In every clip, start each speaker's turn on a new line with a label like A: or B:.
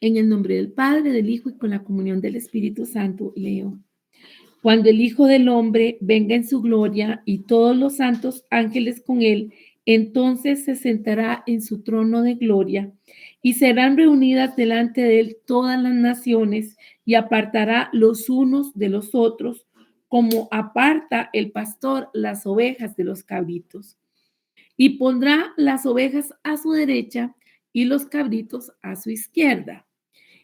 A: En el nombre del Padre, del Hijo y con la comunión del Espíritu Santo, leo. Cuando el Hijo del Hombre venga en su gloria y todos los santos ángeles con él, entonces se sentará en su trono de gloria y serán reunidas delante de él todas las naciones y apartará los unos de los otros, como aparta el pastor las ovejas de los cabritos. Y pondrá las ovejas a su derecha y los cabritos a su izquierda.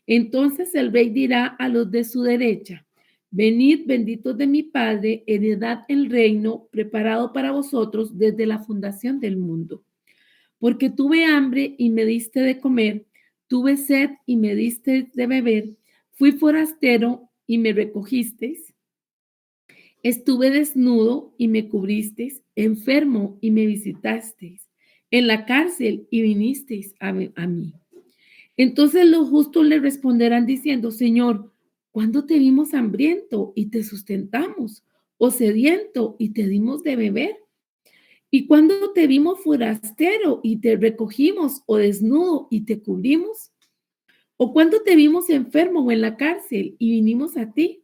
A: Entonces el rey dirá a los de su derecha: venid, benditos de mi Padre, heredad el reino preparado para vosotros desde la fundación del mundo. Porque tuve hambre y me diste de comer, tuve sed y me diste de beber, fui forastero y me recogisteis, estuve desnudo y me cubristeis, enfermo y me visitasteis, en la cárcel y vinisteis a mí. Entonces los justos le responderán diciendo: Señor, ¿cuándo te vimos hambriento y te sustentamos, o sediento y te dimos de beber? ¿Y cuándo te vimos forastero y te recogimos, o desnudo y te cubrimos? ¿O cuándo te vimos enfermo o en la cárcel y vinimos a ti?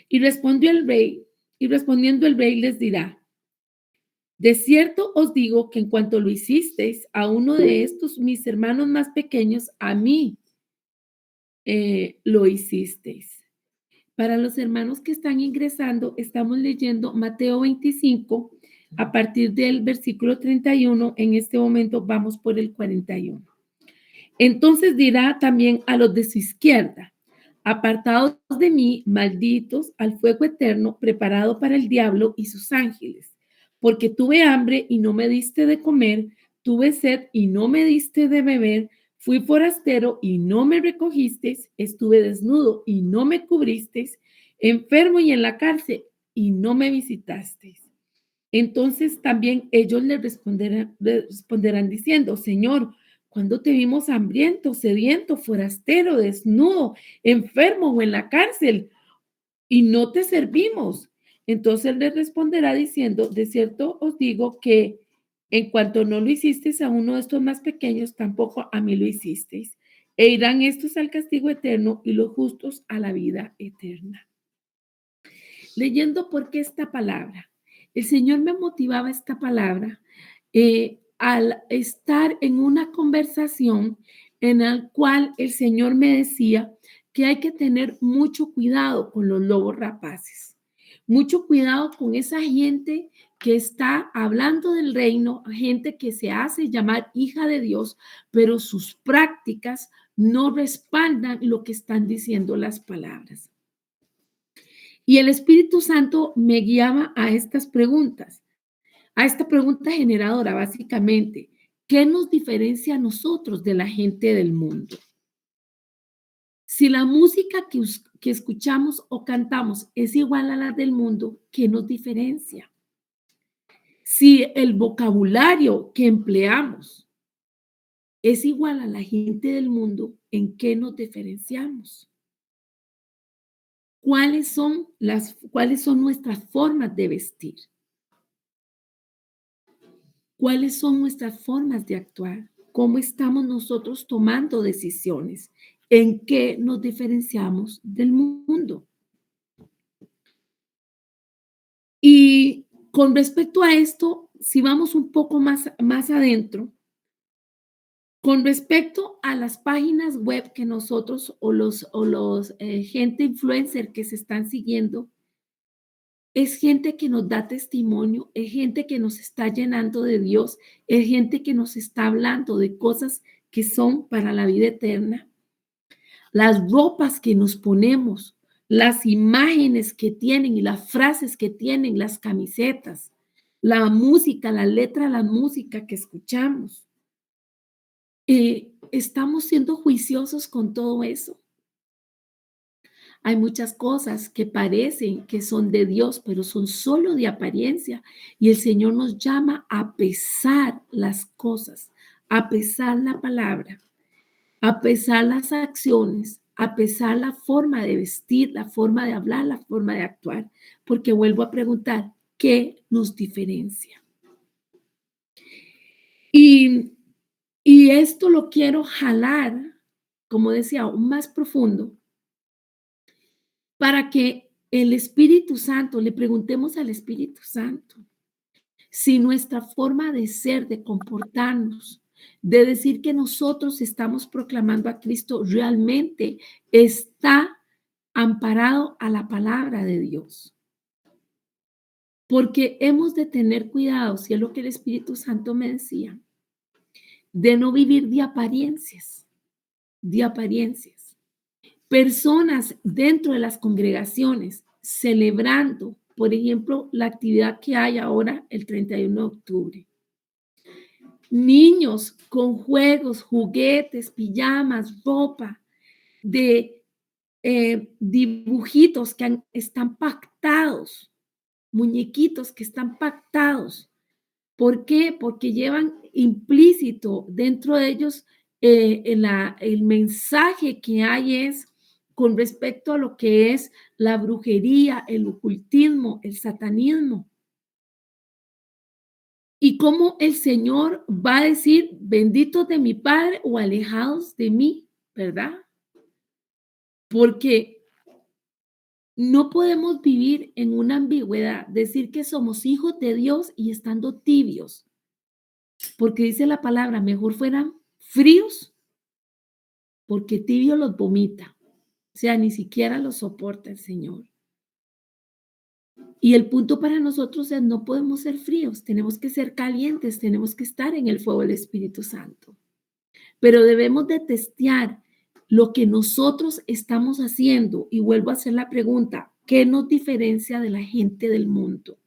A: Y respondió el rey, y respondiendo el rey les dirá: de cierto os digo que en cuanto lo hicisteis a uno de estos mis hermanos más pequeños, a mí lo hicisteis. Para los hermanos que están ingresando, estamos leyendo Mateo 25 a partir del versículo 31. En este momento vamos por el 41. Entonces dirá también a los de su izquierda: apartados de mí, malditos, al fuego eterno preparado para el diablo y sus ángeles, porque tuve hambre y no me diste de comer, tuve sed y no me diste de beber, fui forastero y no me recogisteis, estuve desnudo y no me cubristeis, enfermo y en la cárcel y no me visitasteis. Entonces también ellos le responderán diciendo: Señor, ¿cuándo te vimos hambriento, sediento, forastero, desnudo, enfermo o en la cárcel y no te servimos? Entonces le responderá diciendo: de cierto os digo que en cuanto no lo hicisteis a uno de estos más pequeños, tampoco a mí lo hicisteis. E irán estos al castigo eterno y los justos a la vida eterna. Leyendo por qué esta palabra. El Señor me motivaba esta palabra al estar en una conversación en la cual el Señor me decía que hay que tener mucho cuidado con los lobos rapaces, mucho cuidado con esa gente que está hablando del reino, gente que se hace llamar hija de Dios, pero sus prácticas no respaldan lo que están diciendo las palabras. Y el Espíritu Santo me guiaba a estas preguntas, a esta pregunta generadora, básicamente: ¿qué nos diferencia a nosotros de la gente del mundo? Si la música que escuchamos o cantamos es igual a la del mundo, ¿qué nos diferencia? Si el vocabulario que empleamos es igual a la gente del mundo, ¿en qué nos diferenciamos? ¿Cuáles son nuestras formas de vestir? ¿Cuáles son nuestras formas de actuar? ¿Cómo estamos nosotros tomando decisiones? ¿En qué nos diferenciamos del mundo? Y con respecto a esto, si vamos un poco más adentro, con respecto a las páginas web que nosotros o los gente influencer que se están siguiendo, es gente que nos da testimonio, es gente que nos está llenando de Dios, es gente que nos está hablando de cosas que son para la vida eterna. Las ropas que nos ponemos, las imágenes que tienen y las frases que tienen, las camisetas, la música, la letra de la música que escuchamos. Estamos siendo juiciosos con todo eso. Hay muchas cosas que parecen que son de Dios, pero son solo de apariencia. Y el Señor nos llama a pesar las cosas, a pesar la palabra, a pesar las acciones, a pesar la forma de vestir, la forma de hablar, la forma de actuar. Porque vuelvo a preguntar, ¿qué nos diferencia? Y, y esto lo quiero jalar como decía, aún más profundo, para que el Espíritu Santo, le preguntemos al Espíritu Santo si nuestra forma de ser, de comportarnos, de decir que nosotros estamos proclamando a Cristo realmente está amparado a la palabra de Dios. Porque hemos de tener cuidado, si es lo que el Espíritu Santo me decía, de no vivir de apariencias, de apariencias. Personas dentro de las congregaciones celebrando, por ejemplo, la actividad que hay ahora el 31 de octubre. Niños con juegos, juguetes, pijamas, ropa, de dibujitos que están pactados, muñequitos que están pactados. ¿Por qué? Porque llevan implícito dentro de ellos el mensaje que hay es con respecto a lo que es la brujería, el ocultismo, el satanismo. Y cómo el Señor va a decir, benditos de mi Padre o alejados de mí, ¿verdad? Porque no podemos vivir en una ambigüedad, decir que somos hijos de Dios y estando tibios, porque dice la palabra, mejor fueran fríos, porque tibio los vomita, o sea, ni siquiera los soporta el Señor. Y el punto para nosotros es, no podemos ser fríos, tenemos que ser calientes, tenemos que estar en el fuego del Espíritu Santo. Pero debemos de testear lo que nosotros estamos haciendo. Y vuelvo a hacer la pregunta, ¿qué nos diferencia de la gente del mundo?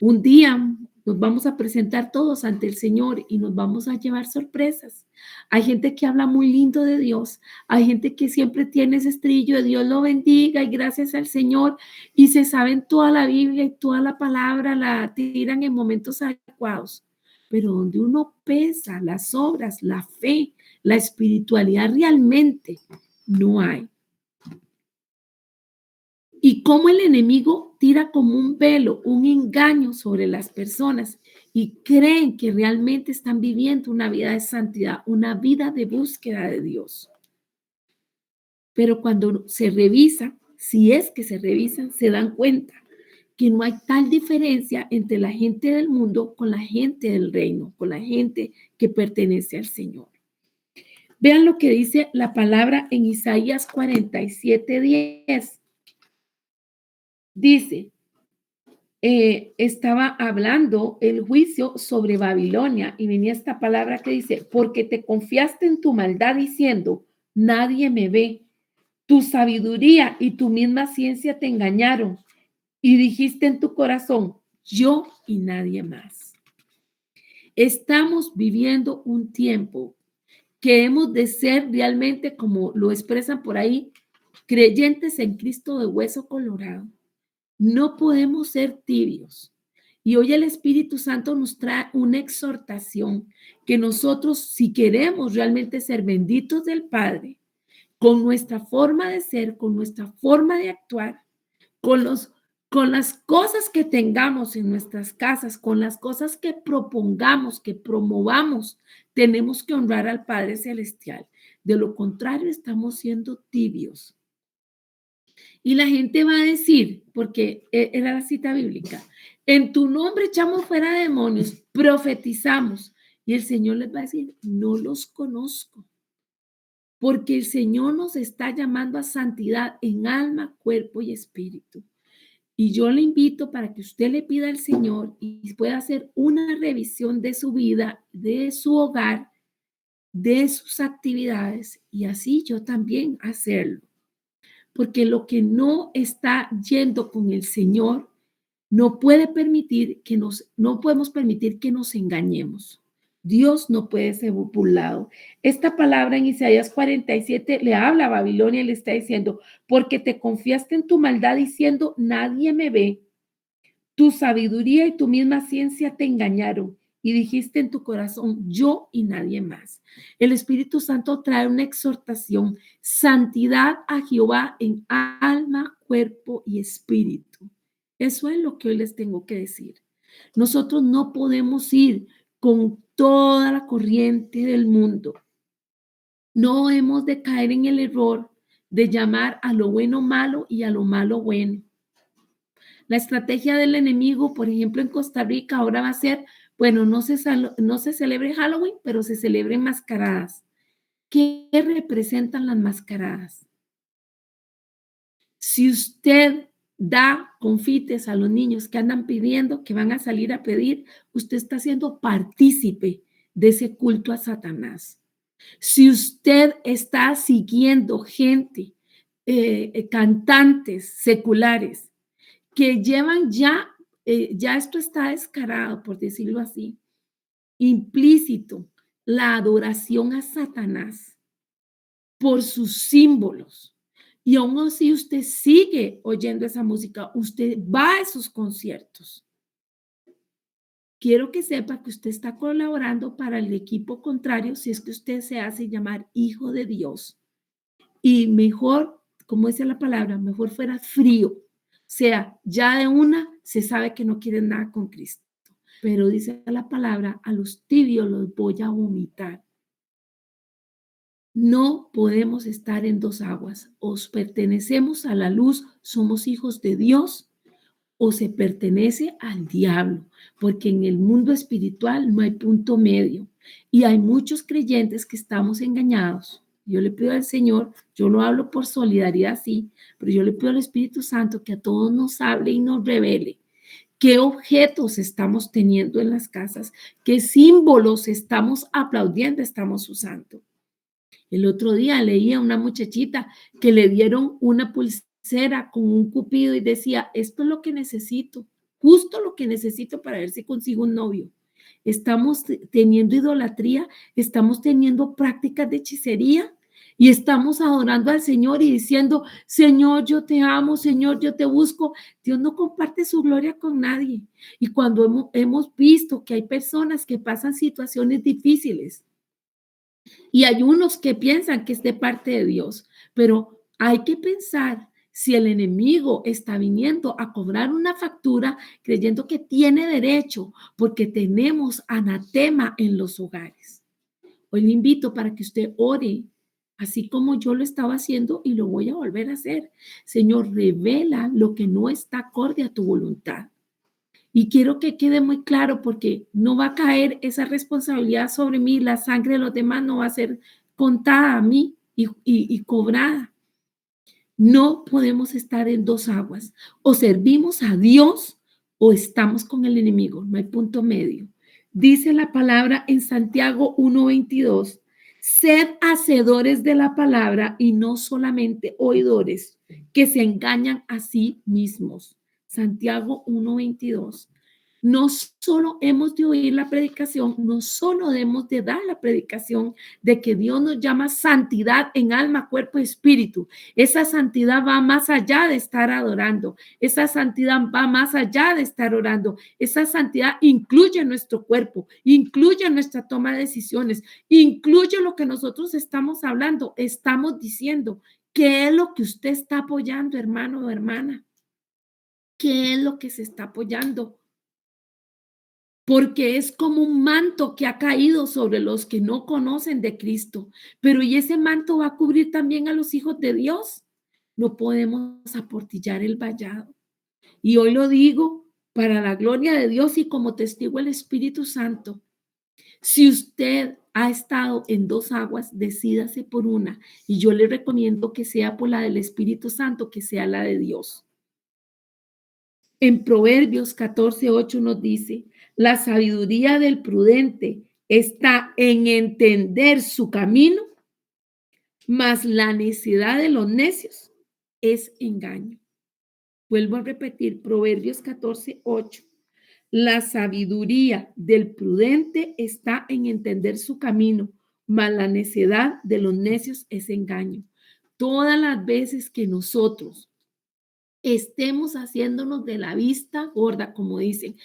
A: Un día nos vamos a presentar todos ante el Señor y nos vamos a llevar sorpresas. Hay gente que habla muy lindo de Dios, hay gente que siempre tiene ese estribillo de Dios lo bendiga y gracias al Señor y se saben toda la Biblia y toda la palabra la tiran en momentos adecuados. Pero donde uno pesa las obras, la fe, la espiritualidad realmente no hay. Y cómo el enemigo tira como un velo, un engaño sobre las personas y creen que realmente están viviendo una vida de santidad, una vida de búsqueda de Dios. Pero cuando se revisa, si es que se revisan, se dan cuenta que no hay tal diferencia entre la gente del mundo con la gente del reino, con la gente que pertenece al Señor. Vean lo que dice la palabra en Isaías 47:10. Dice, estaba hablando el juicio sobre Babilonia y venía esta palabra que dice, porque te confiaste en tu maldad diciendo, nadie me ve, tu sabiduría y tu misma ciencia te engañaron y dijiste en tu corazón, yo y nadie más. Estamos viviendo un tiempo que hemos de ser realmente, como lo expresan por ahí, creyentes en Cristo de hueso colorado. No podemos ser tibios. Y hoy el Espíritu Santo nos trae una exhortación que nosotros, si queremos realmente ser benditos del Padre, con nuestra forma de ser, con nuestra forma de actuar, con las cosas que tengamos en nuestras casas, con las cosas que propongamos, que promovamos, tenemos que honrar al Padre Celestial. De lo contrario, estamos siendo tibios. Y la gente va a decir, porque era la cita bíblica, en tu nombre echamos fuera demonios, profetizamos. Y el Señor les va a decir, no los conozco. Porque el Señor nos está llamando a santidad en alma, cuerpo y espíritu. Y yo le invito para que usted le pida al Señor y pueda hacer una revisión de su vida, de su hogar, de sus actividades y así yo también hacerlo. Porque lo que no está yendo con el Señor no podemos permitir que nos engañemos. Dios no puede ser burlado. Esta palabra en Isaías 47 le habla a Babilonia y le está diciendo, porque te confiaste en tu maldad diciendo, nadie me ve. Tu sabiduría y tu misma ciencia te engañaron y dijiste en tu corazón, yo y nadie más. El Espíritu Santo trae una exhortación, santidad a Jehová en alma, cuerpo y espíritu. Eso es lo que hoy les tengo que decir. Nosotros no podemos ir con toda la corriente del mundo. No hemos de caer en el error de llamar a lo bueno malo y a lo malo bueno. La estrategia del enemigo, por ejemplo, en Costa Rica ahora va a ser, bueno, no se celebre Halloween, pero se celebren mascaradas. ¿Qué representan las mascaradas? Si usted da confites a los niños que andan pidiendo, que van a salir a pedir, usted está siendo partícipe de ese culto a Satanás. Si usted está siguiendo gente, cantantes seculares que llevan ya esto está descarado, por decirlo así, implícito, la adoración a Satanás por sus símbolos. Y aún así usted sigue oyendo esa música, usted va a esos conciertos. Quiero que sepa que usted está colaborando para el equipo contrario si es que usted se hace llamar hijo de Dios. Y mejor, como dice la palabra, mejor fuera frío. O sea, ya de una se sabe que no quieren nada con Cristo. Pero dice la palabra, a los tibios los voy a vomitar. No podemos estar en dos aguas. O pertenecemos a la luz, somos hijos de Dios, o se pertenece al diablo, porque en el mundo espiritual no hay punto medio. Y hay muchos creyentes que estamos engañados. Yo le pido al Señor, yo no hablo por solidaridad, sí, pero yo le pido al Espíritu Santo que a todos nos hable y nos revele qué objetos estamos teniendo en las casas, qué símbolos estamos aplaudiendo, estamos usando. El otro día leía a una muchachita que le dieron una pulsera con un cupido y decía, esto es lo que necesito, justo lo que necesito para ver si consigo un novio. Estamos teniendo idolatría, estamos teniendo prácticas de hechicería y estamos adorando al Señor y diciendo, Señor, yo te amo, Señor, yo te busco. Dios no comparte su gloria con nadie. Y cuando hemos visto que hay personas que pasan situaciones difíciles, y hay unos que piensan que es de parte de Dios, pero hay que pensar si el enemigo está viniendo a cobrar una factura creyendo que tiene derecho porque tenemos anatema en los hogares. Hoy le invito para que usted ore, así como yo lo estaba haciendo y lo voy a volver a hacer. Señor, revela lo que no está acorde a tu voluntad. Y quiero que quede muy claro porque no va a caer esa responsabilidad sobre mí, la sangre de los demás no va a ser contada a mí y cobrada. No podemos estar en dos aguas. O servimos a Dios o estamos con el enemigo. No hay punto medio. Dice la palabra en Santiago 1:22. Sed hacedores de la palabra y no solamente oidores que se engañan a sí mismos. Santiago 1:22. No solo hemos de oír la predicación, no solo hemos de dar la predicación de que Dios nos llama santidad en alma, cuerpo y espíritu. Esa santidad va más allá de estar adorando. Esa santidad va más allá de estar orando. Esa santidad incluye nuestro cuerpo, incluye nuestra toma de decisiones, incluye lo que nosotros estamos hablando, estamos diciendo. ¿Qué es lo que usted está apoyando, hermano o hermana? ¿Qué es lo que se está apoyando? Porque es como un manto que ha caído sobre los que no conocen de Cristo. Pero ¿y ese manto va a cubrir también a los hijos de Dios? No podemos aportillar el vallado. Y hoy lo digo para la gloria de Dios y como testigo el Espíritu Santo. Si usted ha estado en dos aguas, decídase por una. Y yo le recomiendo que sea por la del Espíritu Santo, que sea la de Dios. En Proverbios 14:8 nos dice, la sabiduría del prudente está en entender su camino, mas la necedad de los necios es engaño. Vuelvo a repetir, Proverbios 14:8. La sabiduría del prudente está en entender su camino, mas la necedad de los necios es engaño. Todas las veces que nosotros estemos haciéndonos de la vista gorda, como dicen,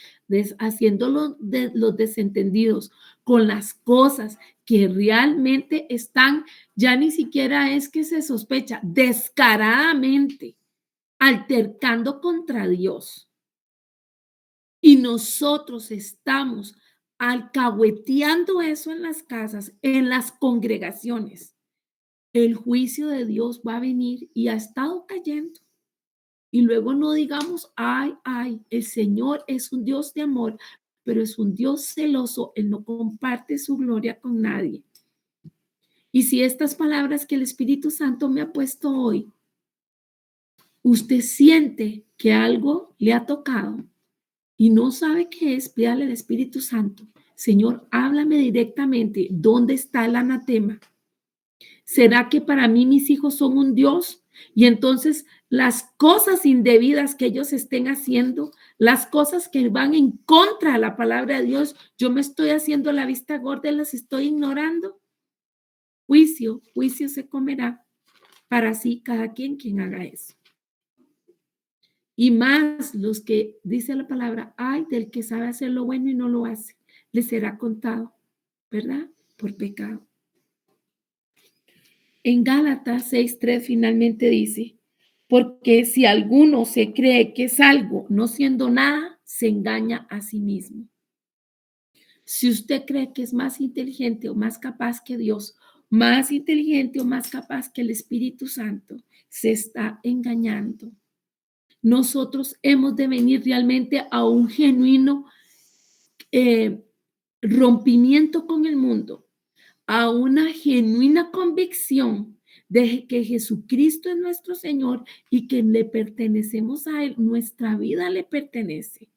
A: haciéndolos de los desentendidos con las cosas que realmente están, ya ni siquiera es que se sospecha, descaradamente altercando contra Dios. Y nosotros estamos alcahueteando eso en las casas, en las congregaciones. El juicio de Dios va a venir y ha estado cayendo. Y luego no digamos, ay, ay, el Señor es un Dios de amor, pero es un Dios celoso. Él no comparte su gloria con nadie. Y si estas palabras que el Espíritu Santo me ha puesto hoy, usted siente que algo le ha tocado y no sabe qué es, pídale al Espíritu Santo. Señor, háblame directamente. ¿Dónde está el anatema? ¿Será que para mí mis hijos son un Dios? Y entonces las cosas indebidas que ellos estén haciendo, las cosas que van en contra de la palabra de Dios, yo me estoy haciendo la vista gorda y las estoy ignorando. Juicio, juicio se comerá para sí cada quien haga eso. Y más los que dice la palabra, ay, del que sabe hacer lo bueno y no lo hace, le será contado, ¿verdad? Por pecado. En Gálatas 6:3 finalmente dice, porque si alguno se cree que es algo no siendo nada, se engaña a sí mismo. Si usted cree que es más inteligente o más capaz que Dios, más inteligente o más capaz que el Espíritu Santo, se está engañando. Nosotros hemos de venir realmente a un genuino rompimiento con el mundo, a una genuina convicción de que Jesucristo es nuestro Señor y que le pertenecemos a Él, nuestra vida le pertenece.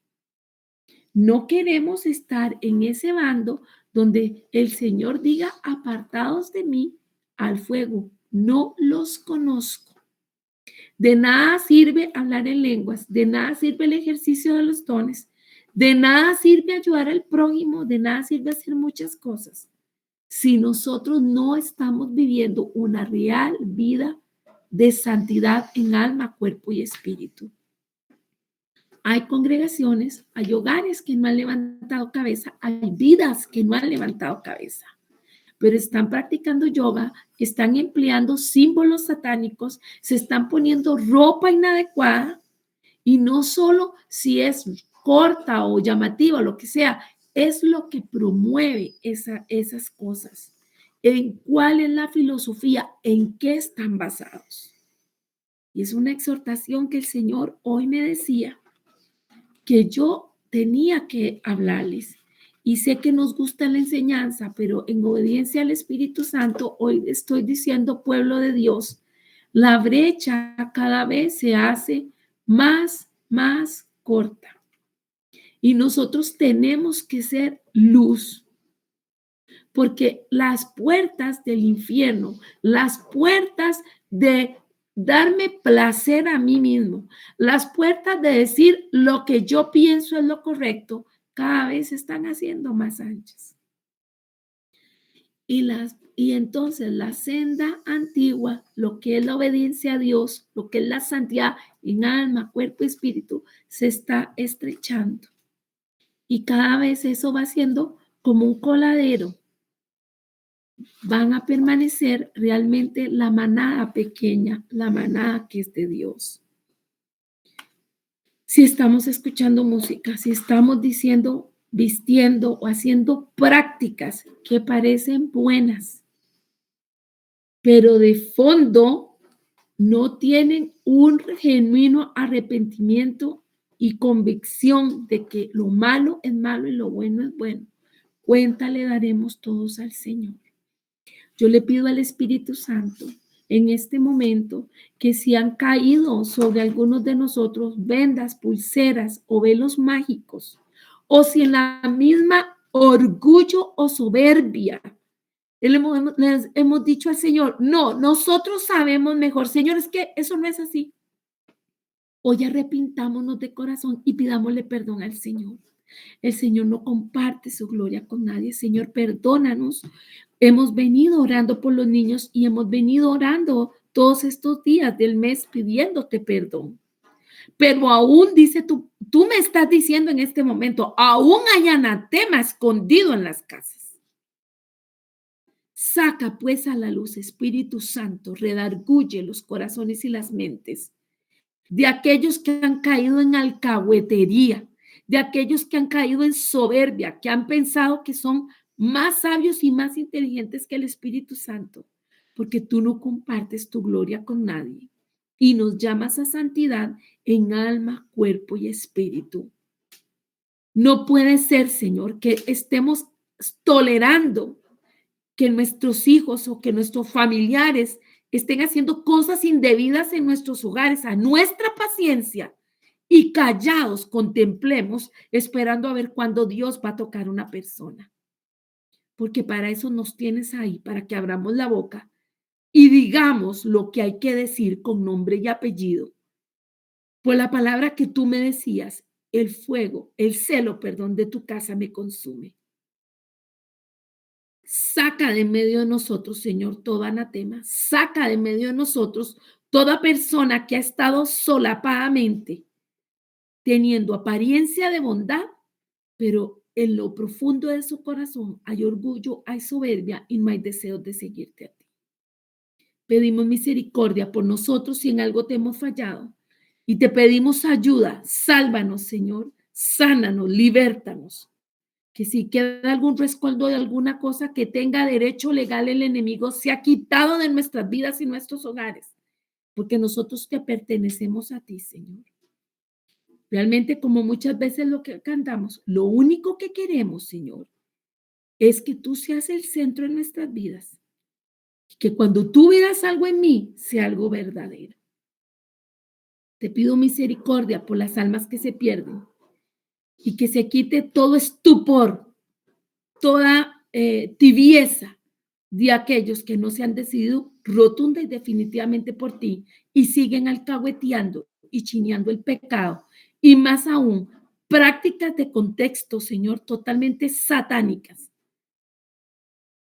A: No queremos estar en ese bando donde el Señor diga, apartados de mí al fuego, no los conozco. De nada sirve hablar en lenguas, de nada sirve el ejercicio de los dones, de nada sirve ayudar al prójimo, de nada sirve hacer muchas cosas si nosotros no estamos viviendo una real vida de santidad en alma, cuerpo y espíritu. Hay congregaciones, hay hogares que no han levantado cabeza, hay vidas que no han levantado cabeza, pero están practicando yoga, están empleando símbolos satánicos, se están poniendo ropa inadecuada y no solo si es corta o llamativa, lo que sea, es lo que promueve esas cosas. ¿En cuál es la filosofía? ¿En qué están basados? Y es una exhortación que el Señor hoy me decía que yo tenía que hablarles. Y sé que nos gusta la enseñanza, pero en obediencia al Espíritu Santo, hoy estoy diciendo, pueblo de Dios, la brecha cada vez se hace más corta. Y nosotros tenemos que ser luz, porque las puertas del infierno, las puertas de darme placer a mí mismo, las puertas de decir lo que yo pienso es lo correcto, cada vez se están haciendo más anchas. Y entonces la senda antigua, lo que es la obediencia a Dios, lo que es la santidad en alma, cuerpo y espíritu, se está estrechando. Y cada vez eso va siendo como un coladero. Van a permanecer realmente la manada pequeña, la manada que es de Dios. Si estamos escuchando música, si estamos diciendo, vistiendo o haciendo prácticas que parecen buenas, pero de fondo no tienen un genuino arrepentimiento y convicción de que lo malo es malo y lo bueno es bueno, cuenta le daremos todos al Señor. Yo le pido al Espíritu Santo en este momento que si han caído sobre algunos de nosotros vendas, pulseras o velos mágicos, o si en la misma orgullo o soberbia les hemos dicho al Señor, no, nosotros sabemos mejor, Señor, es que eso no es así. Hoy arrepintámonos de corazón y pidámosle perdón al Señor. El Señor no comparte su gloria con nadie. Señor, perdónanos. Hemos venido orando por los niños y hemos venido orando todos estos días del mes pidiéndote perdón. Pero aún dice tú me estás diciendo en este momento, aún hay anatema escondido en las casas. Saca pues a la luz, Espíritu Santo, redarguye los corazones y las mentes de aquellos que han caído en alcahuetería, de aquellos que han caído en soberbia, que han pensado que son más sabios y más inteligentes que el Espíritu Santo. porque tú no compartes tu gloria con nadie y nos llamas a santidad en alma, cuerpo y espíritu. No puede ser, Señor, que estemos tolerando que nuestros hijos o que nuestros familiares estén haciendo cosas indebidas en nuestros hogares a nuestra paciencia y callados contemplemos esperando a ver cuándo Dios va a tocar a una persona. Porque para eso nos tienes ahí, para que abramos la boca y digamos lo que hay que decir con nombre y apellido. Pues la palabra que tú me decías, el fuego, el celo, perdón, de tu casa me consume. Saca de medio de nosotros, Señor, todo anatema. Saca de medio de nosotros toda persona que ha estado solapadamente teniendo apariencia de bondad, pero en lo profundo de su corazón hay orgullo, hay soberbia y no hay deseos de seguirte a ti. Pedimos misericordia por nosotros si en algo te hemos fallado y te pedimos ayuda. Sálvanos, Señor, sánanos, libértanos. Que si queda algún rescoldo de alguna cosa que tenga derecho legal el enemigo, se ha quitado de nuestras vidas y nuestros hogares, porque nosotros te pertenecemos a ti, Señor. Realmente, como muchas veces lo que cantamos, lo único que queremos, Señor, es que tú seas el centro de nuestras vidas. Que cuando tú veas algo en mí, sea algo verdadero. Te pido misericordia por las almas que se pierden y que se quite todo estupor, toda tibieza de aquellos que no se han decidido rotunda y definitivamente por ti y siguen alcahueteando y chineando el pecado. Y más aún, prácticas de contexto, Señor, totalmente satánicas,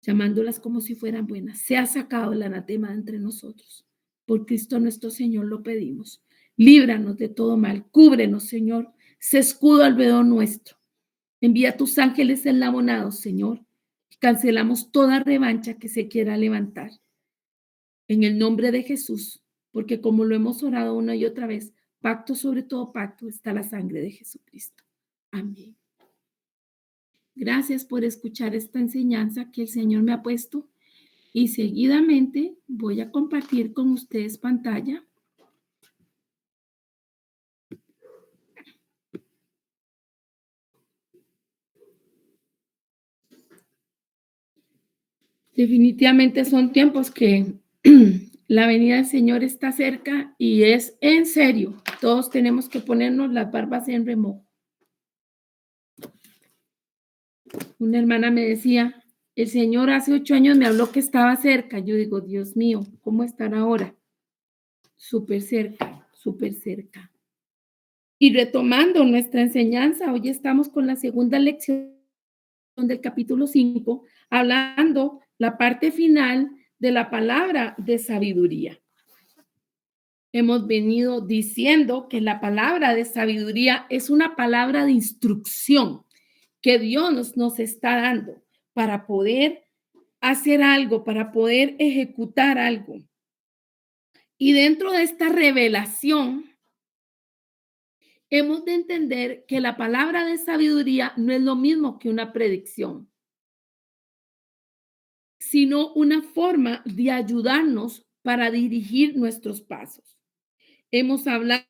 A: llamándolas como si fueran buenas. Se ha sacado el anatema de entre nosotros. Por Cristo nuestro Señor lo pedimos. Líbranos de todo mal. Cúbrenos, Señor. Sé escudo alrededor nuestro. Envía tus ángeles enlabonados, Señor. Cancelamos toda revancha que se quiera levantar. En el nombre de Jesús, porque como lo hemos orado una y otra vez, pacto sobre todo pacto está la sangre de Jesucristo. Amén. Gracias por escuchar esta enseñanza que el Señor me ha puesto y seguidamente voy a compartir con ustedes pantalla. Definitivamente son tiempos que la venida del Señor está cerca y es en serio. Todos tenemos que ponernos las barbas en remojo. Una hermana me decía, el Señor hace 8 años me habló que estaba cerca. Yo digo, Dios mío, ¿cómo estará ahora? Súper cerca, súper cerca. Y retomando nuestra enseñanza, hoy estamos con la segunda lección del capítulo 5, hablando la parte final de la palabra de sabiduría. Hemos venido diciendo que la palabra de sabiduría es una palabra de instrucción que Dios nos está dando para poder hacer algo, para poder ejecutar algo. Y dentro de esta revelación, hemos de entender que la palabra de sabiduría no es lo mismo que una predicción, sino una forma de ayudarnos para dirigir nuestros pasos. Hemos hablado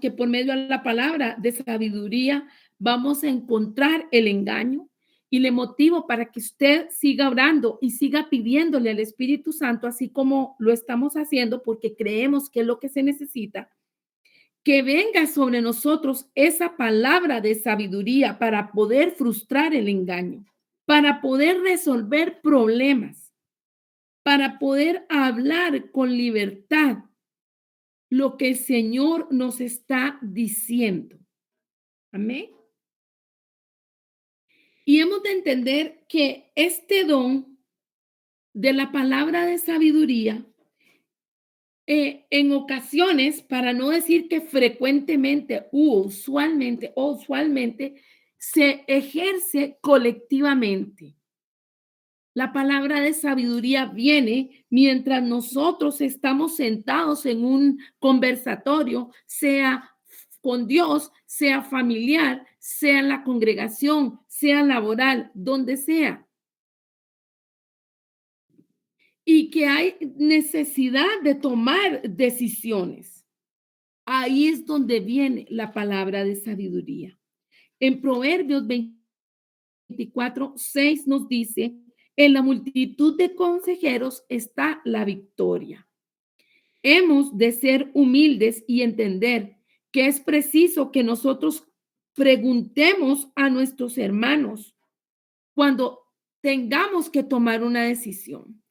A: que por medio de la palabra de sabiduría vamos a encontrar el engaño y le motivo para que usted siga orando y siga pidiéndole al Espíritu Santo, así como lo estamos haciendo, porque creemos que es lo que se necesita, que venga sobre nosotros esa palabra de sabiduría para poder frustrar el engaño, para poder resolver problemas, para poder hablar con libertad lo que el Señor nos está diciendo. Amén. Y hemos de entender que este don de la palabra de sabiduría, en ocasiones, para no decir que frecuentemente o usualmente, se ejerce colectivamente. La palabra de sabiduría viene mientras nosotros estamos sentados en un conversatorio, sea con Dios, sea familiar, sea en la congregación, sea laboral, donde sea. y que hay necesidad de tomar decisiones. Ahí es donde viene la palabra de sabiduría. En Proverbios 24:6 nos dice, en la multitud de consejeros está la victoria. Hemos de ser humildes y entender que es preciso que nosotros preguntemos a nuestros hermanos cuando tengamos que tomar una decisión.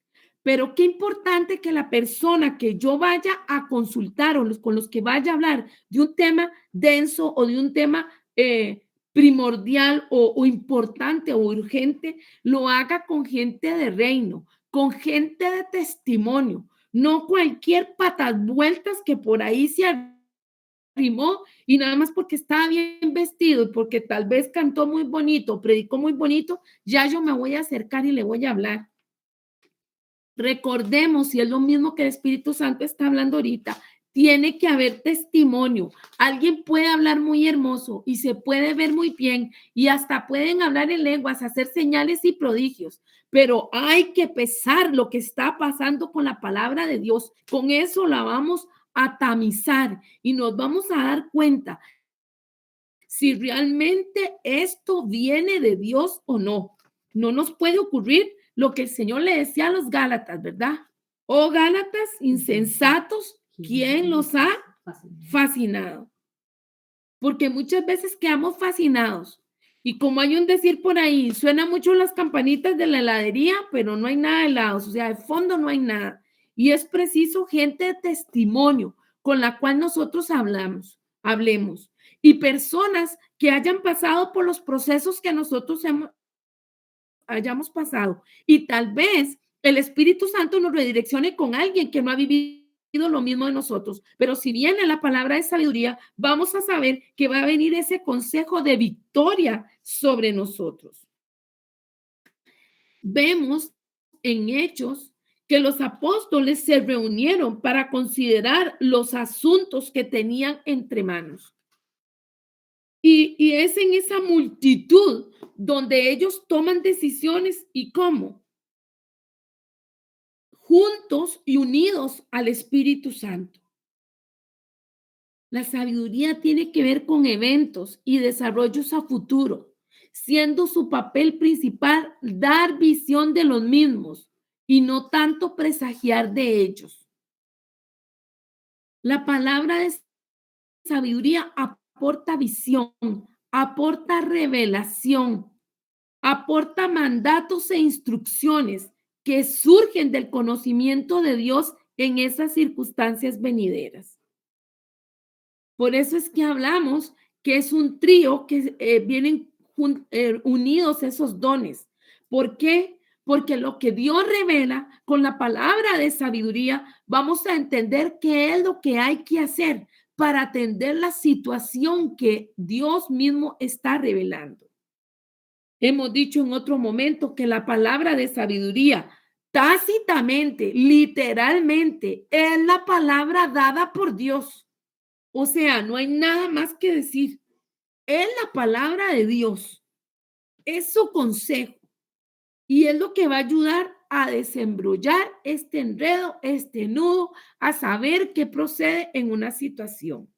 A: Pero qué importante que la persona que yo vaya a consultar o con los que vaya a hablar de un tema denso o de un tema primordial o importante o urgente, lo haga con gente de reino, con gente de testimonio, no cualquier patas vueltas que por ahí se arrimó y nada más porque estaba bien vestido y porque tal vez cantó muy bonito, predicó muy bonito, ya yo me voy a acercar y le voy a hablar. Recordemos, y es lo mismo que el Espíritu Santo está hablando ahorita, tiene que haber testimonio. Alguien puede hablar muy hermoso y se puede ver muy bien y hasta pueden hablar en lenguas, hacer señales y prodigios, pero hay que pesar lo que está pasando con la palabra de Dios. Con eso la vamos a tamizar y nos vamos a dar cuenta si realmente esto viene de Dios o no. No nos puede ocurrir lo que el Señor le decía a los Gálatas, ¿verdad? Oh Gálatas, insensatos, ¿quién los ha fascinado? Porque muchas veces quedamos fascinados. Y como hay un decir por ahí, suena mucho las campanitas de la heladería, pero no hay nada de helados, o sea, de fondo no hay nada. Y es preciso gente de testimonio con la cual nosotros hablemos. Y personas que hayan pasado por los procesos que nosotros hayamos pasado. Y tal vez el Espíritu Santo nos redireccione con alguien que no ha vivido lo mismo de nosotros. Pero si viene la palabra de sabiduría, vamos a saber que va a venir ese consejo de victoria sobre nosotros. Vemos en Hechos que los apóstoles se reunieron para considerar los asuntos que tenían entre manos. Y es en esa multitud donde ellos toman decisiones y cómo. Juntos y unidos al Espíritu Santo. La sabiduría tiene que ver con eventos y desarrollos a futuro, siendo su papel principal dar visión de los mismos y no tanto presagiar de ellos. La palabra de sabiduría aporta visión, aporta revelación, aporta mandatos e instrucciones que surgen del conocimiento de Dios en esas circunstancias venideras. Por eso es que hablamos que es un trío que vienen unidos esos dones. ¿Por qué? Porque lo que Dios revela con la palabra de sabiduría, vamos a entender qué es lo que hay que hacer para atender la situación que Dios mismo está revelando. Hemos dicho en otro momento que la palabra de sabiduría, tácitamente, literalmente, es la palabra dada por Dios. O sea, no hay nada más que decir. Es la palabra de Dios, es su consejo y es lo que va a ayudar a desembrollar este enredo, este nudo, a saber qué procede en una situación.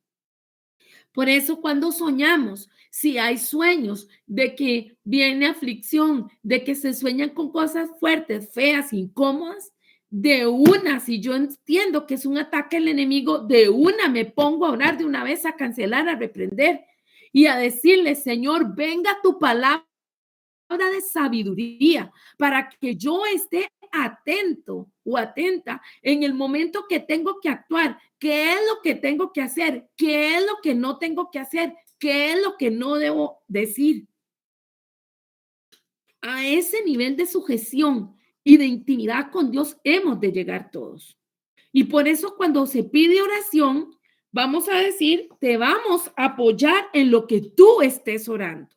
A: Por eso cuando soñamos, si hay sueños de que viene aflicción, de que se sueñan con cosas fuertes, feas, incómodas, de una, si yo entiendo que es un ataque del enemigo, de una me pongo a orar de una vez, a cancelar, a reprender y a decirle, Señor, venga tu palabra de sabiduría para que yo esté atento o atenta en el momento que tengo que actuar, qué es lo que tengo que hacer, qué es lo que no tengo que hacer, qué es lo que no debo decir. A ese nivel de sujeción y de intimidad con Dios hemos de llegar todos. Y por eso cuando se pide oración, vamos a decir, te vamos a apoyar en lo que tú estés orando.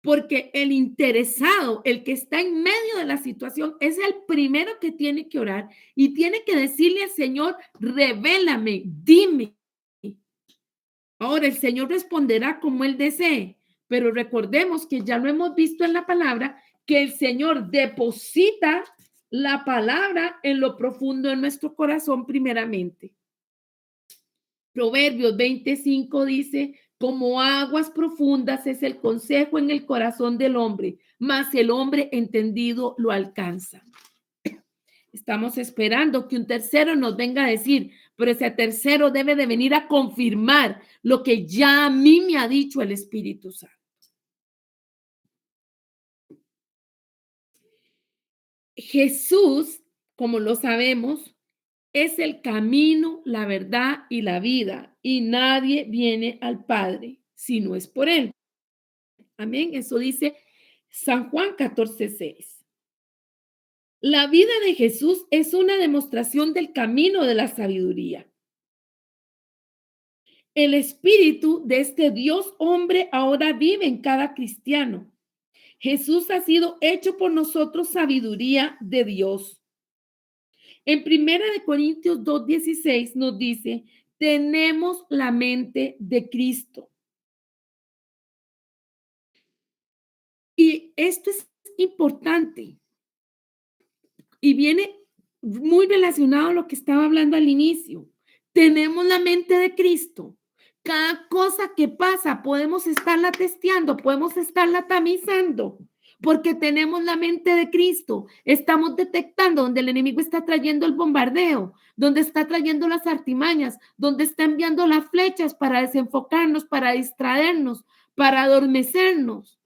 A: Porque el interesado, el que está en medio de la situación, es el primero que tiene que orar y tiene que decirle al Señor, revélame, dime. Ahora el Señor responderá como Él desee, pero recordemos que ya lo hemos visto en la palabra, que el Señor deposita la palabra en lo profundo de nuestro corazón primeramente. Proverbios 25 dice, como aguas profundas es el consejo en el corazón del hombre, mas el hombre entendido lo alcanza. Estamos esperando que un tercero nos venga a decir, pero ese tercero debe de venir a confirmar lo que ya a mí me ha dicho el Espíritu Santo. Jesús, como lo sabemos, es el camino, la verdad y la vida, y nadie viene al Padre si no es por él. Amén. Eso dice San Juan 14:6. La vida de Jesús es una demostración del camino de la sabiduría. El espíritu de este Dios hombre ahora vive en cada cristiano. Jesús ha sido hecho por nosotros sabiduría de Dios. En Primera de Corintios 2:16 nos dice, tenemos la mente de Cristo. Y esto es importante y viene muy relacionado a lo que estaba hablando al inicio. Tenemos la mente de Cristo. Cada cosa que pasa podemos estarla testeando, podemos estarla tamizando, porque tenemos la mente de Cristo. Estamos detectando donde el enemigo está trayendo el bombardeo, donde está trayendo las artimañas, donde está enviando las flechas para desenfocarnos, para distraernos, para adormecernos.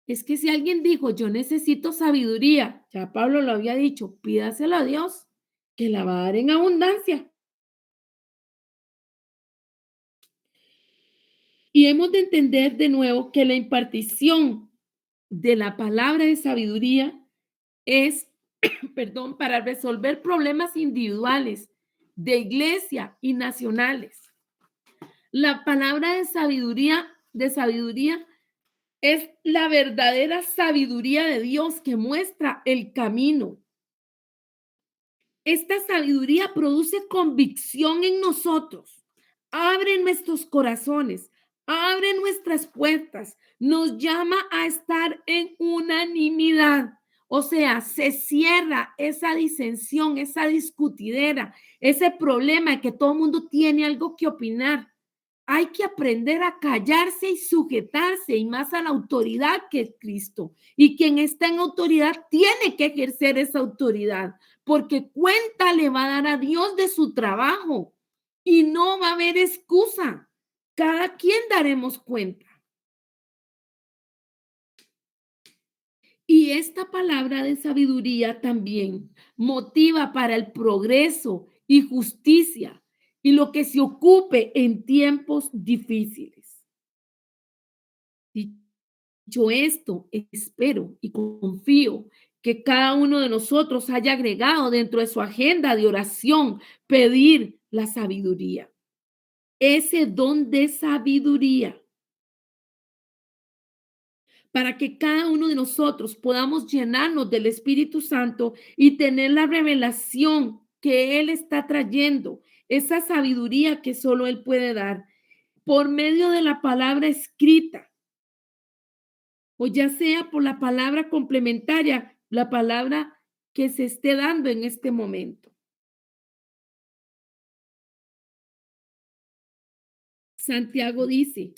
A: Es que si alguien dijo, yo necesito sabiduría, ya Pablo lo había dicho, pídasela a Dios, que la va a dar en abundancia. Y hemos de entender de nuevo que la impartición de la palabra de sabiduría es, perdón, para resolver problemas individuales, de iglesia y nacionales. La palabra de sabiduría es la verdadera sabiduría de Dios que muestra el camino. Esta sabiduría produce convicción en nosotros, abre nuestros corazones, abre nuestras puertas, nos llama a estar en unanimidad. O sea, se cierra esa disensión, esa discutidera, ese problema de que todo el mundo tiene algo que opinar. Hay que aprender a callarse y sujetarse, y más a la autoridad que es Cristo. Y quien está en autoridad tiene que ejercer esa autoridad, porque cuenta le va a dar a Dios de su trabajo y no va a haber excusa. Cada quien daremos cuenta. Y esta palabra de sabiduría también motiva para el progreso y justicia y lo que se ocupe en tiempos difíciles. Dicho esto, espero y confío que cada uno de nosotros haya agregado dentro de su agenda de oración pedir la sabiduría, ese don de sabiduría, para que cada uno de nosotros podamos llenarnos del Espíritu Santo y tener la revelación que Él está trayendo, esa sabiduría que solo Él puede dar por medio de la palabra escrita, o ya sea por la palabra complementaria, la palabra que se esté dando en este momento. Santiago dice,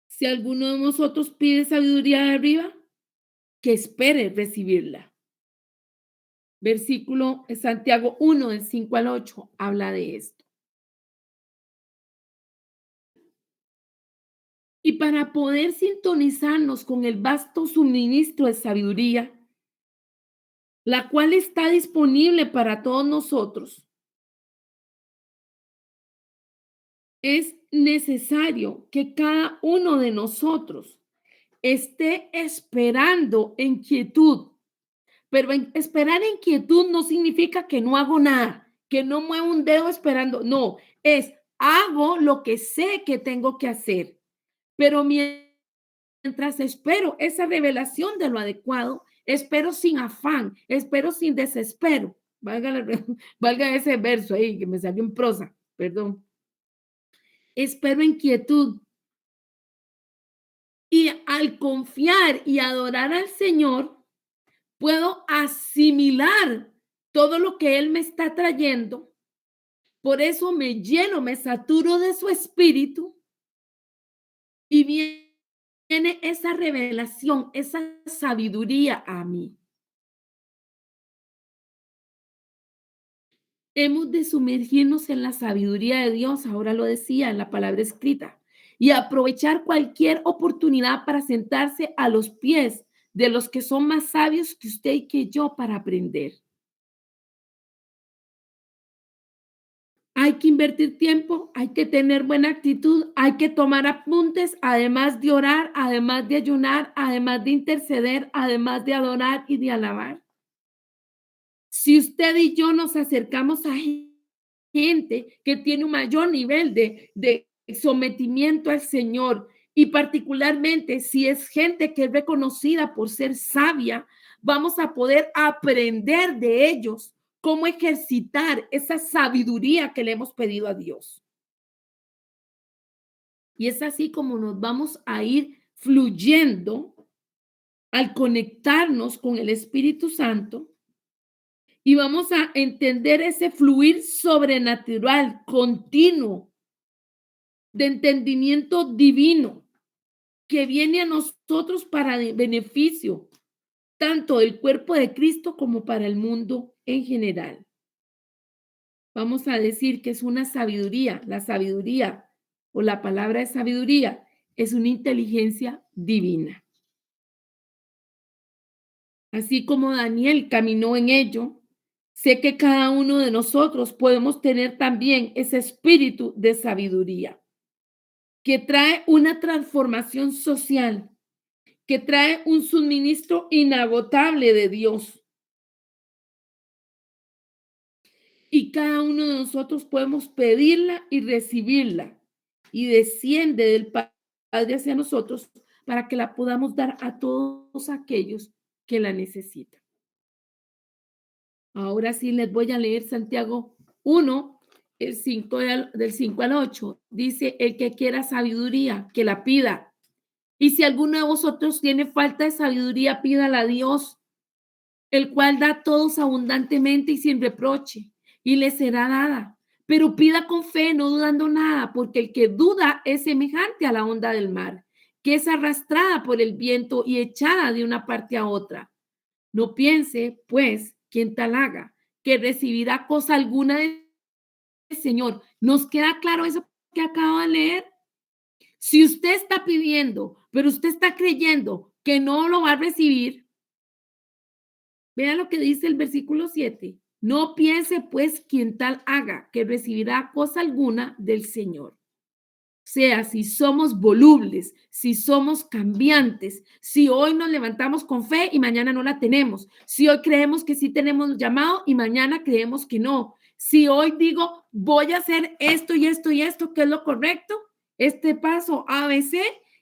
A: si alguno de nosotros pide sabiduría de arriba, que espere recibirla. Versículo Santiago 1, del 5 al 8, habla de esto. Y para poder sintonizarnos con el vasto suministro de sabiduría, la cual está disponible para todos nosotros, es necesario que cada uno de nosotros esté esperando en quietud. Pero esperar en quietud no significa que no hago nada, que no muevo un dedo esperando. No, es hago lo que sé que tengo que hacer. Pero mientras espero esa revelación de lo adecuado, espero sin afán, espero sin desespero. Valga ese verso ahí que me salió en prosa, perdón. Espero en quietud. Y al confiar y adorar al Señor, puedo asimilar todo lo que Él me está trayendo. Por eso me lleno, me saturo de su espíritu y viene esa revelación, esa sabiduría a mí. Hemos de sumergirnos en la sabiduría de Dios, ahora lo decía en la palabra escrita, y aprovechar cualquier oportunidad para sentarse a los pies de los que son más sabios que usted y que yo para aprender. Hay que invertir tiempo, hay que tener buena actitud, hay que tomar apuntes, además de orar, además de ayunar, además de interceder, además de adorar y de alabar. Si usted y yo nos acercamos a gente que tiene un mayor nivel de sometimiento al Señor y particularmente si es gente que es reconocida por ser sabia, vamos a poder aprender de ellos cómo ejercitar esa sabiduría que le hemos pedido a Dios. Y es así como nos vamos a ir fluyendo al conectarnos con el Espíritu Santo y vamos a entender ese fluir sobrenatural, continuo, de entendimiento divino que viene a nosotros para beneficio tanto del cuerpo de Cristo como para el mundo en general. Vamos a decir que es una sabiduría. La sabiduría o la palabra de sabiduría es una inteligencia divina. Así como Daniel caminó en ello, sé que cada uno de nosotros podemos tener también ese espíritu de sabiduría que trae una transformación social, que trae un suministro inagotable de Dios. Y cada uno de nosotros podemos pedirla y recibirla. Y desciende del Padre hacia nosotros para que la podamos dar a todos aquellos que la necesitan. Ahora sí les voy a leer Santiago 1, del 5 al 8. Dice, el que quiera sabiduría, que la pida. Y si alguno de vosotros tiene falta de sabiduría, pídala a Dios, el cual da a todos abundantemente y sin reproche, y le será dada. Pero pida con fe, no dudando nada, porque el que duda es semejante a la onda del mar, que es arrastrada por el viento y echada de una parte a otra. No piense, pues, quien tal haga, que recibirá cosa alguna del Señor. ¿Nos queda claro eso que acabo de leer? Si usted está pidiendo, pero usted está creyendo que no lo va a recibir, vea lo que dice el versículo 7. No piense, pues, quien tal haga, que recibirá cosa alguna del Señor. O sea, si somos volubles, si somos cambiantes, si hoy nos levantamos con fe y mañana no la tenemos, si hoy creemos que sí tenemos llamado y mañana creemos que no, si hoy digo voy a hacer esto y esto y esto, que es lo correcto, este paso ABC,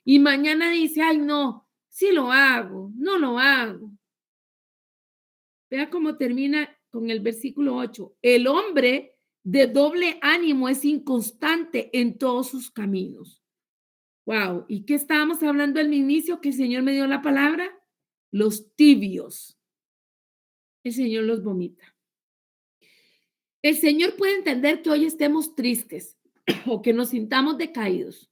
A: y mañana dice, ay, no, sí lo hago, no lo hago. Vea cómo termina con el versículo 8. El hombre de doble ánimo es inconstante en todos sus caminos. Wow. ¿Y qué estábamos hablando al inicio? Que el Señor me dio la palabra. Los tibios. El Señor los vomita. El Señor puede entender que hoy estemos tristes o que nos sintamos decaídos.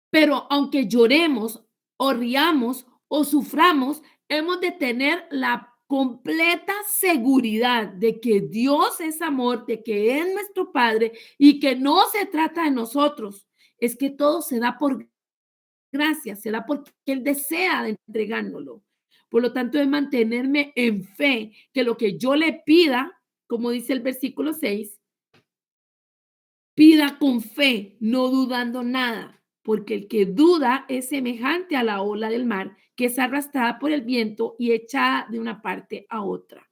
A: Pero aunque lloremos o riamos o suframos, hemos de tener la completa seguridad de que Dios es amor, de que es nuestro Padre y que no se trata de nosotros. Es que todo se da por gracia, se da porque Él desea de entregárnoslo. Por lo tanto, es mantenerme en fe, que lo que yo le pida, como dice el versículo 6, pida con fe, no dudando nada, porque el que duda es semejante a la ola del mar, que es arrastrada por el viento y echada de una parte a otra.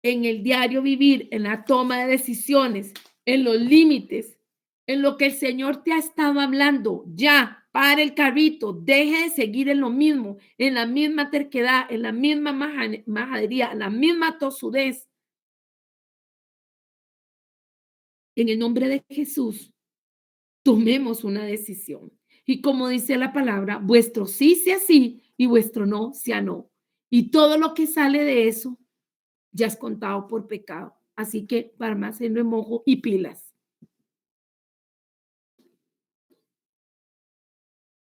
A: En el diario vivir, en la toma de decisiones, en los límites, en lo que el Señor te ha estado hablando, ya, para el carrito, deje de seguir en lo mismo, en la misma terquedad, en la misma majadería, en la misma tosudez. En el nombre de Jesús, tomemos una decisión. Y como dice la palabra, vuestro sí sea sí y vuestro no sea no. Y todo lo que sale de eso ya es contado por pecado. Así que para más en remojo y pilas.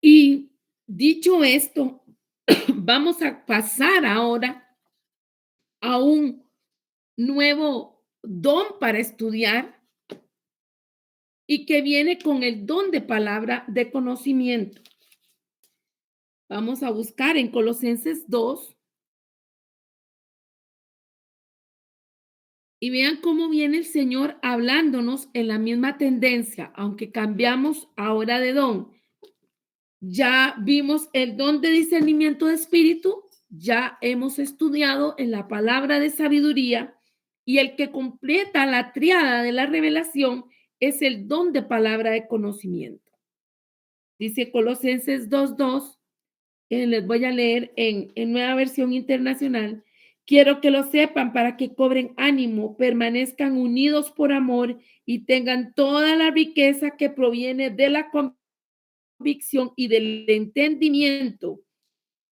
A: Y dicho esto, vamos a pasar ahora a un nuevo don para estudiar y que viene con el don de palabra de conocimiento. Vamos a buscar en Colosenses 2 y vean cómo viene el Señor hablándonos en la misma tendencia, aunque cambiamos ahora de don. Ya vimos el don de discernimiento de espíritu, ya hemos estudiado en la palabra de sabiduría y el que completa la triada de la revelación es el don de palabra de conocimiento. Dice Colosenses 2:2, les voy a leer en Nueva Versión Internacional. Quiero que lo sepan para que cobren ánimo, permanezcan unidos por amor y tengan toda la riqueza que proviene de la convicción y del entendimiento.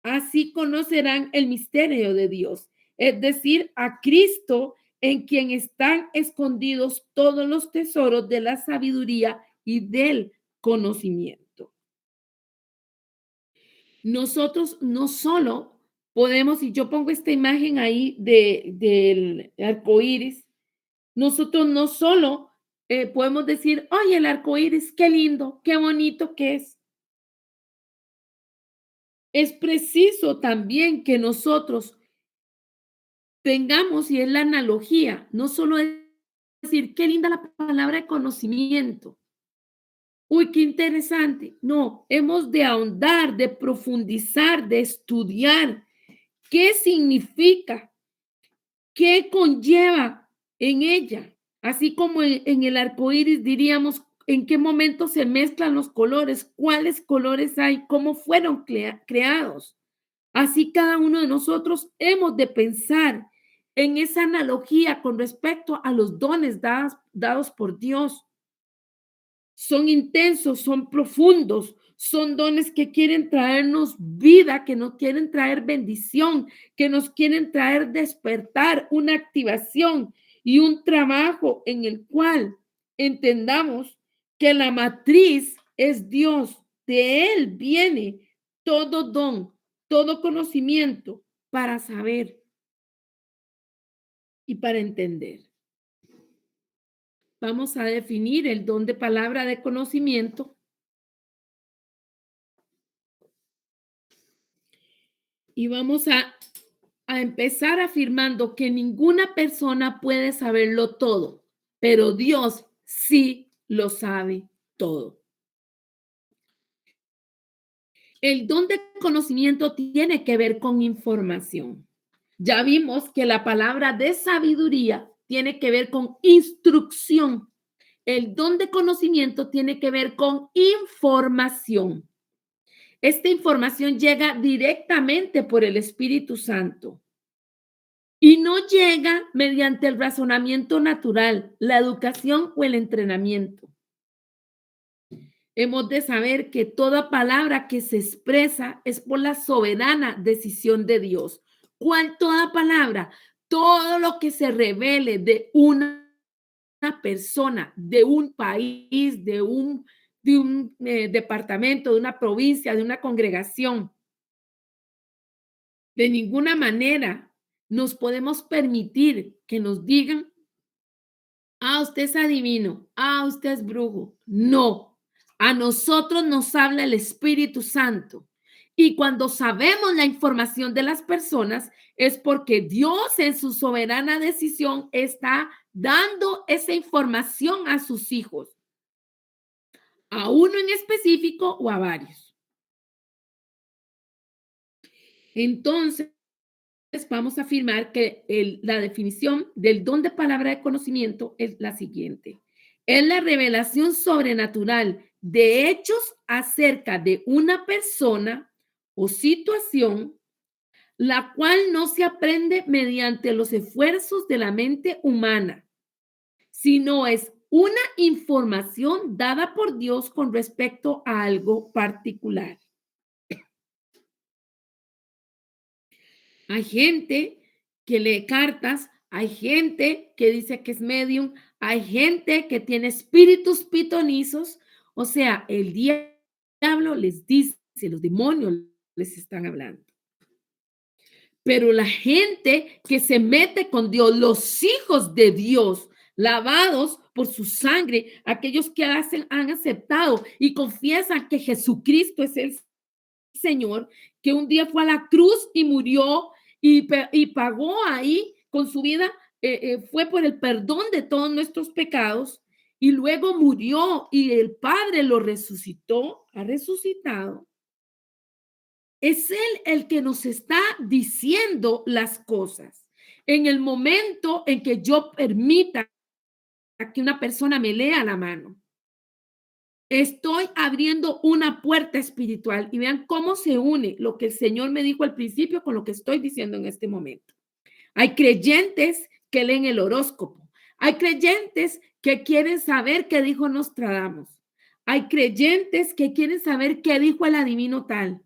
A: Así conocerán el misterio de Dios, es decir, a Cristo, en quien están escondidos todos los tesoros de la sabiduría y del conocimiento. Nosotros no solo podemos, y yo pongo esta imagen ahí del arco iris, nosotros no solo podemos decir, oye, el arco iris, qué lindo, qué bonito que es. Es preciso también que nosotros tengamos, y es la analogía, no solo decir, qué linda la palabra de conocimiento. Uy, qué interesante. No, hemos de ahondar, de profundizar, de estudiar qué significa, qué conlleva en ella. Así como en el arco iris diríamos en qué momento se mezclan los colores, cuáles colores hay, cómo fueron creados. Así cada uno de nosotros hemos de pensar en esa analogía con respecto a los dones dados por Dios. Son intensos, son profundos, son dones que quieren traernos vida, que nos quieren traer bendición, que nos quieren traer despertar, una activación y un trabajo en el cual entendamos que la matriz es Dios. De Él viene todo don, todo conocimiento para saber y para entender. Vamos a definir el don de palabra de conocimiento y vamos a empezar afirmando que ninguna persona puede saberlo todo, pero Dios sí lo sabe todo. El don de conocimiento tiene que ver con información. Ya vimos que la palabra de sabiduría tiene que ver con instrucción. El don de conocimiento tiene que ver con información. Esta información llega directamente por el Espíritu Santo y no llega mediante el razonamiento natural, la educación o el entrenamiento. Hemos de saber que toda palabra que se expresa es por la soberana decisión de Dios. ¿Cuál toda palabra? Todo lo que se revele de una persona, de un país, de un departamento, de una provincia, de una congregación. De ninguna manera nos podemos permitir que nos digan, ah, usted es adivino, ah, usted es brujo. No, a nosotros nos habla el Espíritu Santo. Y cuando sabemos la información de las personas es porque Dios en su soberana decisión está dando esa información a sus hijos, a uno en específico o a varios. Entonces, vamos a afirmar que la definición del don de palabra de conocimiento es la siguiente. Es la revelación sobrenatural de hechos acerca de una persona o situación, la cual no se aprende mediante los esfuerzos de la mente humana, sino es una información dada por Dios con respecto a algo particular. Hay gente que lee cartas, hay gente que dice que es medium, hay gente que tiene espíritus pitonizos, o sea, el diablo les dice, los demonios les están hablando. Pero la gente que se mete con Dios, los hijos de Dios, lavados por su sangre, aquellos que han aceptado y confiesan que Jesucristo es el Señor, que un día fue a la cruz y murió y pagó ahí con su vida, fue por el perdón de todos nuestros pecados y luego murió y el Padre lo resucitó, ha resucitado. Es Él el que nos está diciendo las cosas. En el momento en que yo permita que una persona me lea la mano, estoy abriendo una puerta espiritual y vean cómo se une lo que el Señor me dijo al principio con lo que estoy diciendo en este momento. Hay creyentes que leen el horóscopo. Hay creyentes que quieren saber qué dijo Nostradamus. Hay creyentes que quieren saber qué dijo el adivino tal.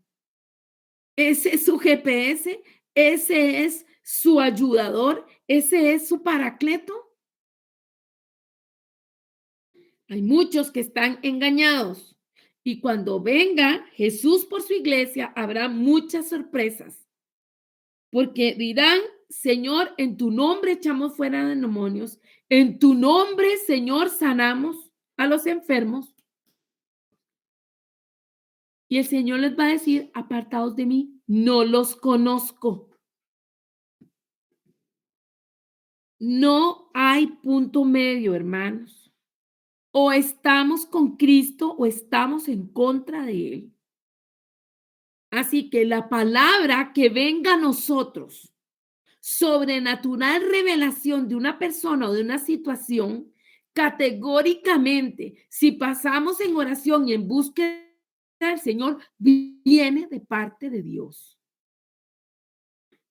A: Ese es su GPS, ese es su ayudador, ese es su paracleto. Hay muchos que están engañados y cuando venga Jesús por su iglesia habrá muchas sorpresas, porque dirán, Señor, en tu nombre echamos fuera de demonios, en tu nombre, Señor, sanamos a los enfermos. Y el Señor les va a decir, apartados de mí, no los conozco. No hay punto medio, hermanos. O estamos con Cristo o estamos en contra de Él. Así que la palabra que venga a nosotros, sobrenatural revelación de una persona o de una situación, categóricamente, si pasamos en oración y en búsqueda del Señor, viene de parte de Dios.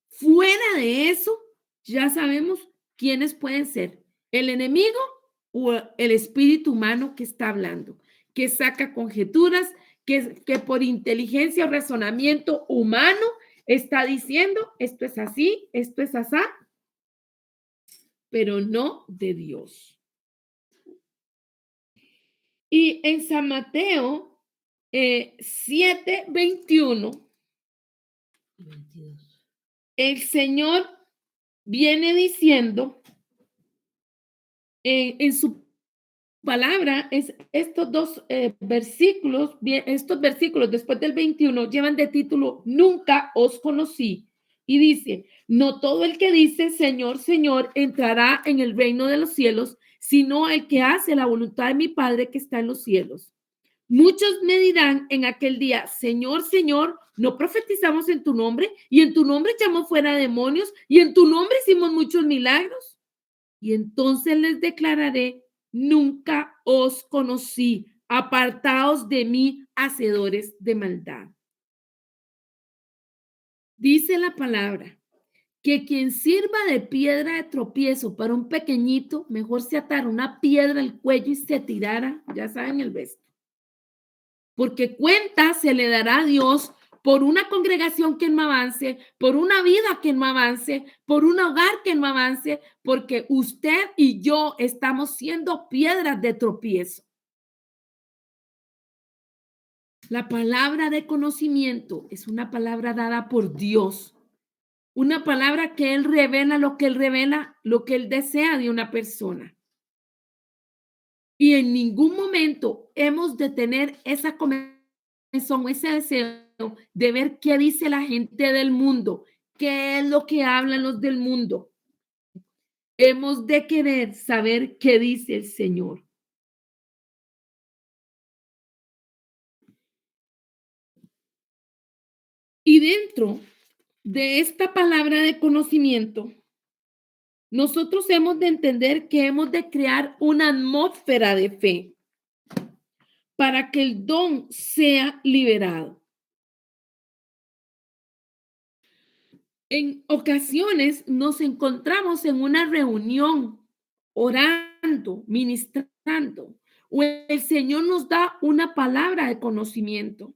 A: Fuera de eso, ya sabemos quiénes pueden ser, el enemigo o el espíritu humano que está hablando, que saca conjeturas, que por inteligencia o razonamiento humano está diciendo esto es así, esto es así, pero no de Dios. Y en San Mateo 7:21, el Señor viene diciendo en su palabra, es estos dos versículos, estos versículos después del 21 llevan de título Nunca os conocí. Y dice, no todo el que dice Señor, Señor entrará en el reino de los cielos, sino el que hace la voluntad de mi Padre que está en los cielos. Muchos me dirán en aquel día, Señor, Señor, no profetizamos en tu nombre y en tu nombre echamos fuera demonios y en tu nombre hicimos muchos milagros. Y entonces les declararé, nunca os conocí, apartaos de mí, hacedores de maldad. Dice la palabra que quien sirva de piedra de tropiezo para un pequeñito, mejor se atara una piedra al cuello y se tirara, ya saben el resto. Porque cuenta se le dará a Dios por una congregación que no avance, por una vida que no avance, por un hogar que no avance, porque usted y yo estamos siendo piedras de tropiezo. La palabra de conocimiento es una palabra dada por Dios, una palabra que Él revela, lo que Él desea de una persona. Y en ningún momento hemos de tener esa comezón, ese deseo de ver qué dice la gente del mundo, qué es lo que hablan los del mundo. Hemos de querer saber qué dice el Señor. Y dentro de esta palabra de conocimiento, nosotros hemos de entender que hemos de crear una atmósfera de fe para que el don sea liberado. En ocasiones nos encontramos en una reunión orando hablando, ministrando, o el Señor nos da una palabra de conocimiento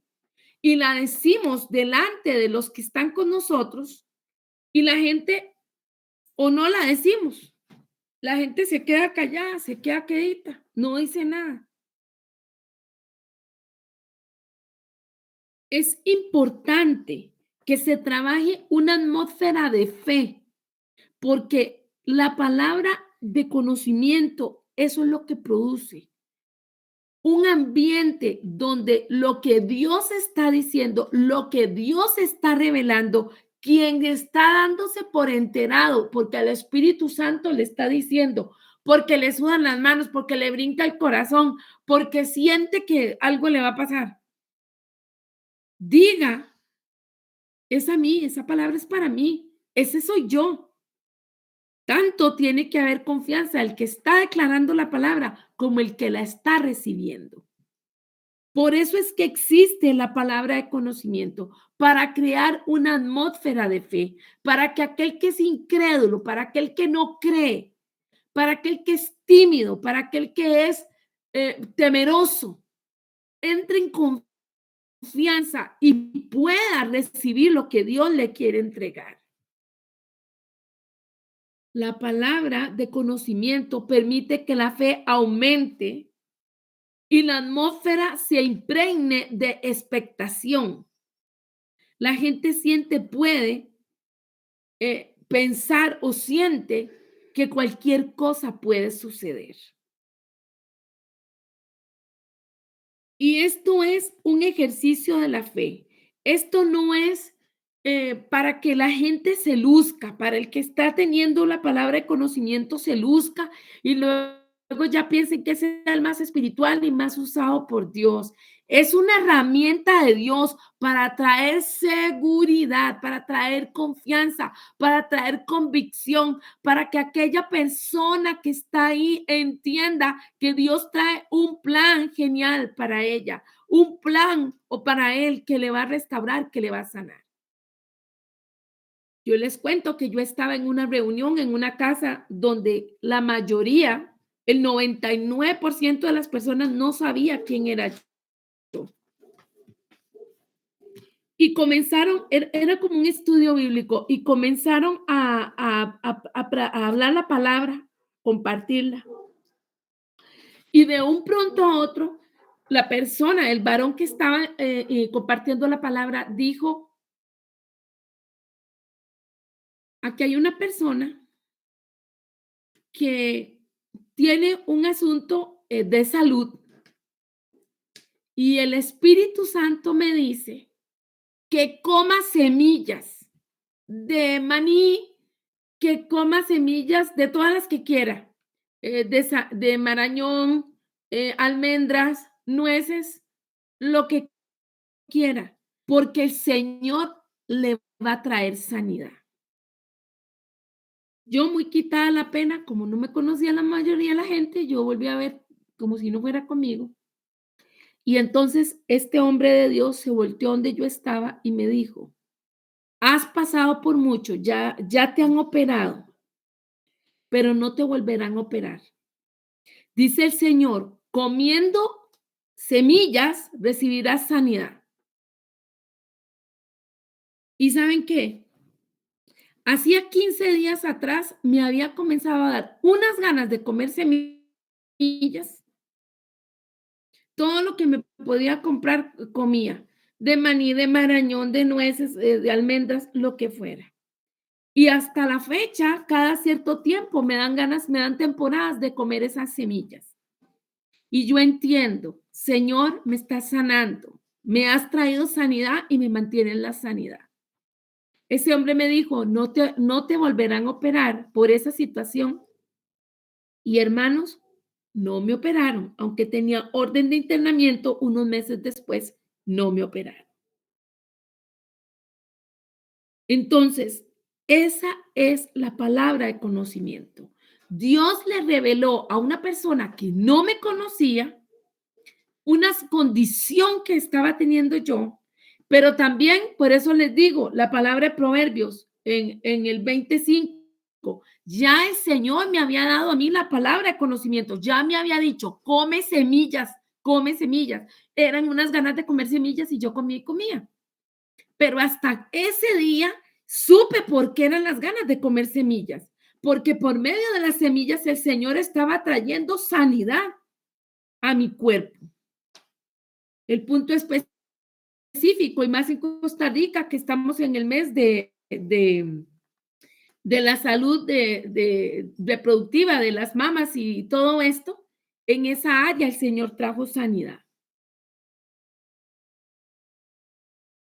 A: y la decimos delante de los que están con nosotros y la gente o no la decimos. La gente se queda callada, se queda quedita, no dice nada. Es importante que se trabaje una atmósfera de fe, porque la palabra de conocimiento, eso es lo que produce un ambiente donde lo que Dios está diciendo, lo que Dios está revelando, quien está dándose por enterado, porque al Espíritu Santo le está diciendo, porque le sudan las manos, porque le brinca el corazón, porque siente que algo le va a pasar. Diga, es a mí, esa palabra es para mí, ese soy yo. Tanto tiene que haber confianza el que está declarando la palabra como el que la está recibiendo. Por eso es que existe la palabra de conocimiento, para crear una atmósfera de fe, para que aquel que es incrédulo, para aquel que no cree, para aquel que es tímido, para aquel que es temeroso, entre en confianza y pueda recibir lo que Dios le quiere entregar. La palabra de conocimiento permite que la fe aumente y la atmósfera se impregne de expectación. La gente siente, puede pensar o siente que cualquier cosa puede suceder. Y esto es un ejercicio de la fe. Esto no es para que la gente se luzca, para el que está teniendo la palabra de conocimiento se luzca y luego ya piensen que es el más espiritual y más usado por Dios. Es una herramienta de Dios para traer seguridad, para traer confianza, para traer convicción, para que aquella persona que está ahí entienda que Dios trae un plan genial para ella, un plan o para él que le va a restaurar, que le va a sanar. Yo les cuento que yo estaba en una reunión en una casa donde la mayoría, el 99% de las personas no sabía quién era yo. Y comenzaron, era como un estudio bíblico, y comenzaron a hablar la palabra, compartirla. Y de un pronto a otro, la persona, el varón que estaba compartiendo la palabra, dijo, aquí hay una persona que tiene un asunto de salud y el Espíritu Santo me dice que coma semillas de maní, que coma semillas de todas las que quiera, de marañón, almendras, nueces, lo que quiera, porque el Señor le va a traer sanidad. Yo muy quitada la pena, como no me conocía la mayoría de la gente, yo volví a ver como si no fuera conmigo. Y entonces este hombre de Dios se volteó donde yo estaba y me dijo, has pasado por mucho, ya te han operado, pero no te volverán a operar. Dice el Señor, comiendo semillas recibirás sanidad. ¿Y saben qué? Hacía 15 días atrás me había comenzado a dar unas ganas de comer semillas. Todo lo que me podía comprar comía, de maní, de marañón, de nueces, de almendras, lo que fuera. Y hasta la fecha, cada cierto tiempo me dan ganas, me dan temporadas de comer esas semillas. Y yo entiendo, Señor, me estás sanando, me has traído sanidad y me mantienes la sanidad. Ese hombre me dijo, no te volverán a operar por esa situación. Y hermanos, no me operaron, aunque tenía orden de internamiento, unos meses después no me operaron. Entonces, esa es la palabra de conocimiento. Dios le reveló a una persona que no me conocía una condición que estaba teniendo yo, pero también, por eso les digo, la palabra de Proverbios en el 25 Ya el Señor me había dado a mí la palabra de conocimiento, ya me había dicho, come semillas, come semillas. Eran unas ganas de comer semillas y yo comía y comía. Pero hasta ese día supe por qué eran las ganas de comer semillas, porque por medio de las semillas el Señor estaba trayendo sanidad a mi cuerpo. El punto específico, y más en Costa Rica, que estamos en el mes de la salud de reproductiva de las mamas y todo esto, en esa área el Señor trajo sanidad.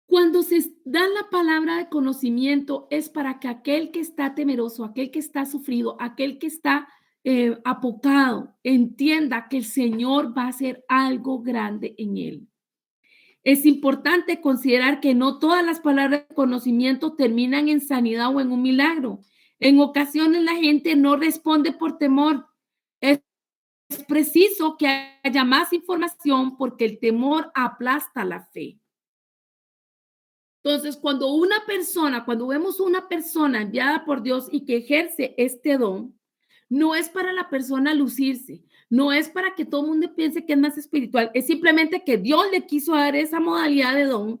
A: Cuando se da la palabra de conocimiento es para que aquel que está temeroso, aquel que está sufrido, aquel que está apocado, entienda que el Señor va a hacer algo grande en él. Es importante considerar que no todas las palabras de conocimiento terminan en sanidad o en un milagro. En ocasiones la gente no responde por temor. Es preciso que haya más información porque el temor aplasta la fe. Entonces, cuando vemos una persona enviada por Dios y que ejerce este don, no es para la persona lucirse, no es para que todo el mundo piense que es más espiritual, es simplemente que Dios le quiso dar esa modalidad de don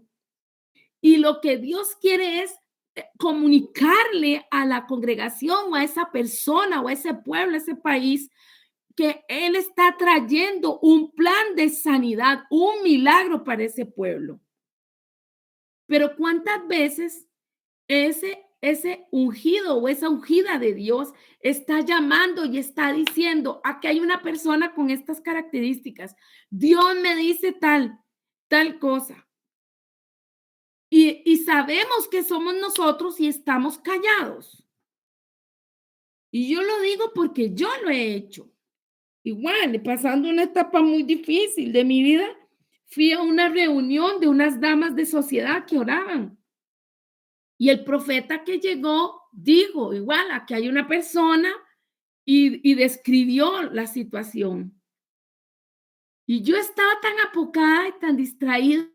A: y lo que Dios quiere es comunicarle a la congregación o a esa persona o a ese pueblo, a ese país, que Él está trayendo un plan de sanidad, un milagro para ese pueblo. Pero ¿cuántas veces ese ungido o esa ungida de Dios está llamando y está diciendo, aquí hay una persona con estas características, Dios me dice tal cosa? Y sabemos que somos nosotros y estamos callados. Y yo lo digo porque yo lo he hecho. Igual, pasando una etapa muy difícil de mi vida, fui a una reunión de unas damas de sociedad que oraban. Y el profeta que llegó dijo, igual, aquí hay una persona y describió la situación. Y yo estaba tan apocada y tan distraída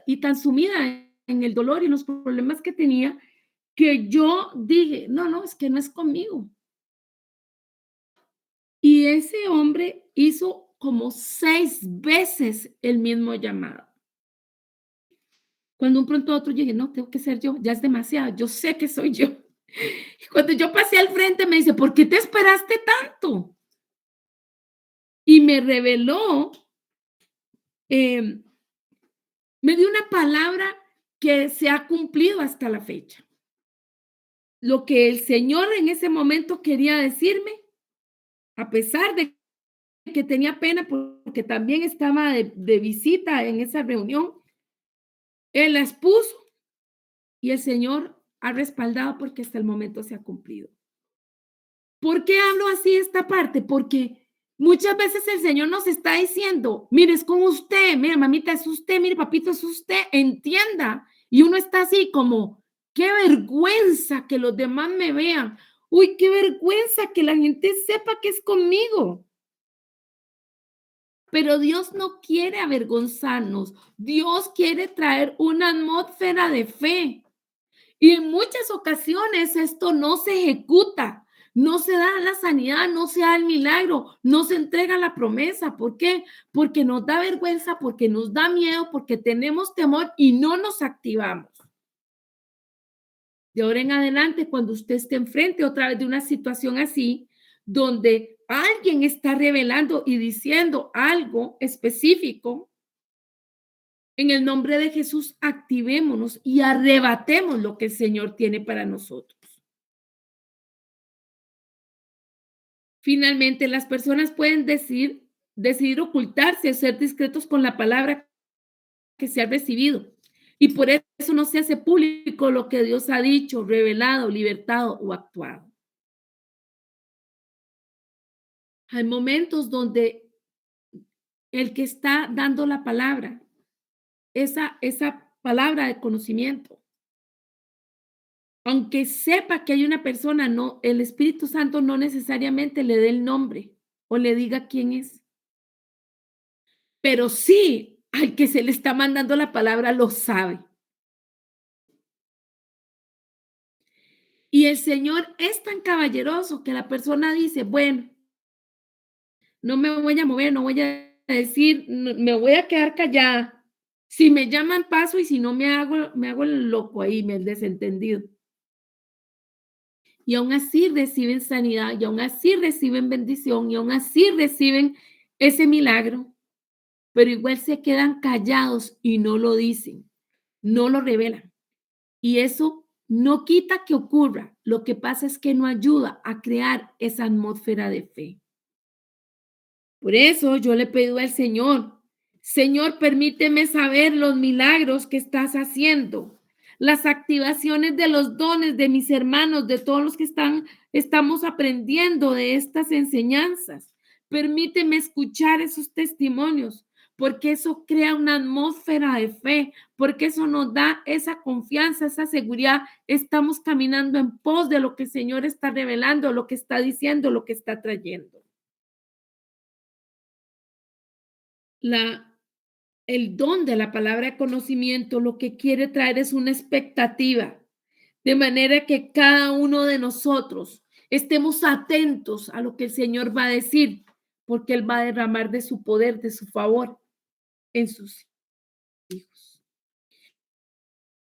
A: y tan sumida en el dolor y los problemas que tenía, que yo dije, no, no, es que no es conmigo. Y ese hombre hizo como 6 veces el mismo llamado. Cuando un pronto a otro llegué, no, tengo que ser yo, ya es demasiado, yo sé que soy yo. Y cuando yo pasé al frente me dice, ¿por qué te esperaste tanto? Y me reveló, eh, me dio una palabra que se ha cumplido hasta la fecha. Lo que el Señor en ese momento quería decirme, a pesar de que tenía pena porque también estaba de visita en esa reunión, Él la expuso y el Señor ha respaldado porque hasta el momento se ha cumplido. ¿Por qué hablo así esta parte? Porque muchas veces el Señor nos está diciendo, mire, es con usted, mire, mamita, es usted, mire, papito, es usted, entienda. Y uno está así como, qué vergüenza que los demás me vean. Uy, qué vergüenza que la gente sepa que es conmigo. Pero Dios no quiere avergonzarnos. Dios quiere traer una atmósfera de fe. Y en muchas ocasiones esto no se ejecuta, no se da la sanidad, no se da el milagro, no se entrega la promesa. ¿Por qué? Porque nos da vergüenza, porque nos da miedo, porque tenemos temor y no nos activamos. De ahora en adelante, cuando usted esté enfrente otra vez de una situación así, donde alguien está revelando y diciendo algo específico, en el nombre de Jesús, activémonos y arrebatemos lo que el Señor tiene para nosotros. Finalmente, las personas pueden decidir ocultarse o ser discretos con la palabra que se ha recibido. Y por eso no se hace público lo que Dios ha dicho, revelado, libertado o actuado. Hay momentos donde el que está dando la palabra, esa palabra de conocimiento, aunque sepa que hay una persona, no, el Espíritu Santo no necesariamente le dé el nombre o le diga quién es, pero sí al que se le está mandando la palabra lo sabe. Y el Señor es tan caballeroso que la persona dice, bueno, no me voy a mover, no voy a decir, me voy a quedar callada. Si me llaman, paso, y si no, me hago el loco ahí, el desentendido. Y aún así reciben sanidad, y aún así reciben bendición, y aún así reciben ese milagro, pero igual se quedan callados y no lo dicen, no lo revelan. Y eso no quita que ocurra, lo que pasa es que no ayuda a crear esa atmósfera de fe. Por eso yo le pido al Señor, Señor, permíteme saber los milagros que estás haciendo, las activaciones de los dones de mis hermanos, de todos los que estamos aprendiendo de estas enseñanzas. Permíteme escuchar esos testimonios, porque eso crea una atmósfera de fe, porque eso nos da esa confianza, esa seguridad. Estamos caminando en pos de lo que el Señor está revelando, lo que está diciendo, lo que está trayendo. El don de la palabra de conocimiento lo que quiere traer es una expectativa, de manera que cada uno de nosotros estemos atentos a lo que el Señor va a decir, porque Él va a derramar de su poder, de su favor en sus hijos.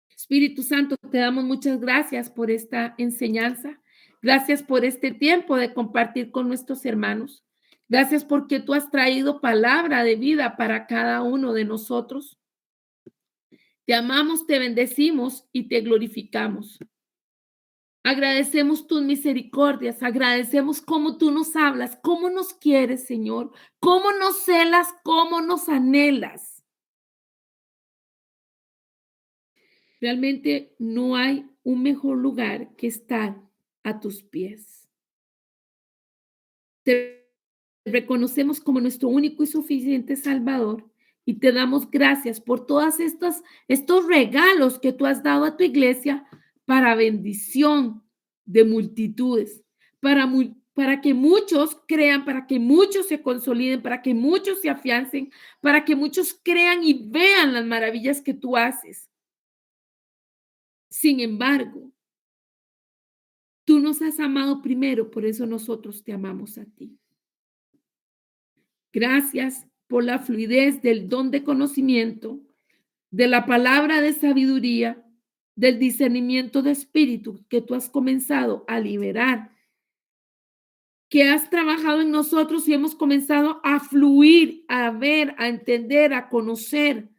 A: Espíritu Santo, te damos muchas gracias por esta enseñanza. Gracias por este tiempo de compartir con nuestros hermanos. Gracias porque tú has traído palabra de vida para cada uno de nosotros. Te amamos, te bendecimos y te glorificamos. Agradecemos tus misericordias, agradecemos cómo tú nos hablas, cómo nos quieres, Señor, cómo nos celas, cómo nos anhelas. Realmente no hay un mejor lugar que estar a tus pies. Te reconocemos como nuestro único y suficiente Salvador y te damos gracias por todos estos regalos que tú has dado a tu iglesia para bendición de multitudes, para que muchos crean, para que muchos se consoliden, para que muchos se afiancen, para que muchos crean y vean las maravillas que tú haces. Sin embargo, tú nos has amado primero, por eso nosotros te amamos a ti. Gracias por la fluidez del don de conocimiento, de la palabra de sabiduría, del discernimiento de espíritu que tú has comenzado a liberar, que has trabajado en nosotros y hemos comenzado a fluir, a ver, a entender, a conocer,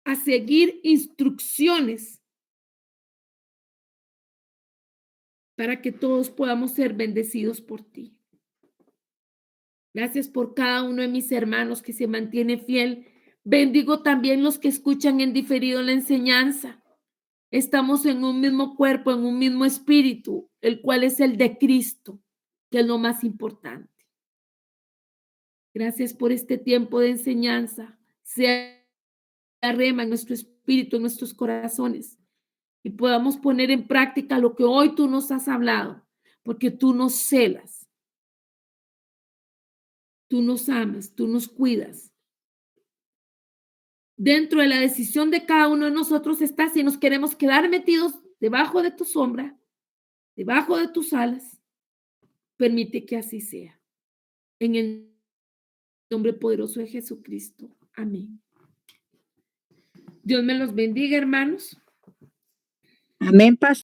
A: a seguir instrucciones para que todos podamos ser bendecidos por ti. Gracias por cada uno de mis hermanos que se mantiene fiel. Bendigo también los que escuchan en diferido la enseñanza. Estamos en un mismo cuerpo, en un mismo espíritu, el cual es el de Cristo, que es lo más importante. Gracias por este tiempo de enseñanza. Sea rema en nuestro espíritu, en nuestros corazones, y podamos poner en práctica lo que hoy tú nos has hablado, porque tú nos celas, tú nos amas, tú nos cuidas. Dentro de la decisión de cada uno de nosotros está si nos queremos quedar metidos debajo de tu sombra, debajo de tus alas. Permite que así sea. En el nombre poderoso de Jesucristo. Amén. Dios me los bendiga, hermanos.
B: Amén, pastor.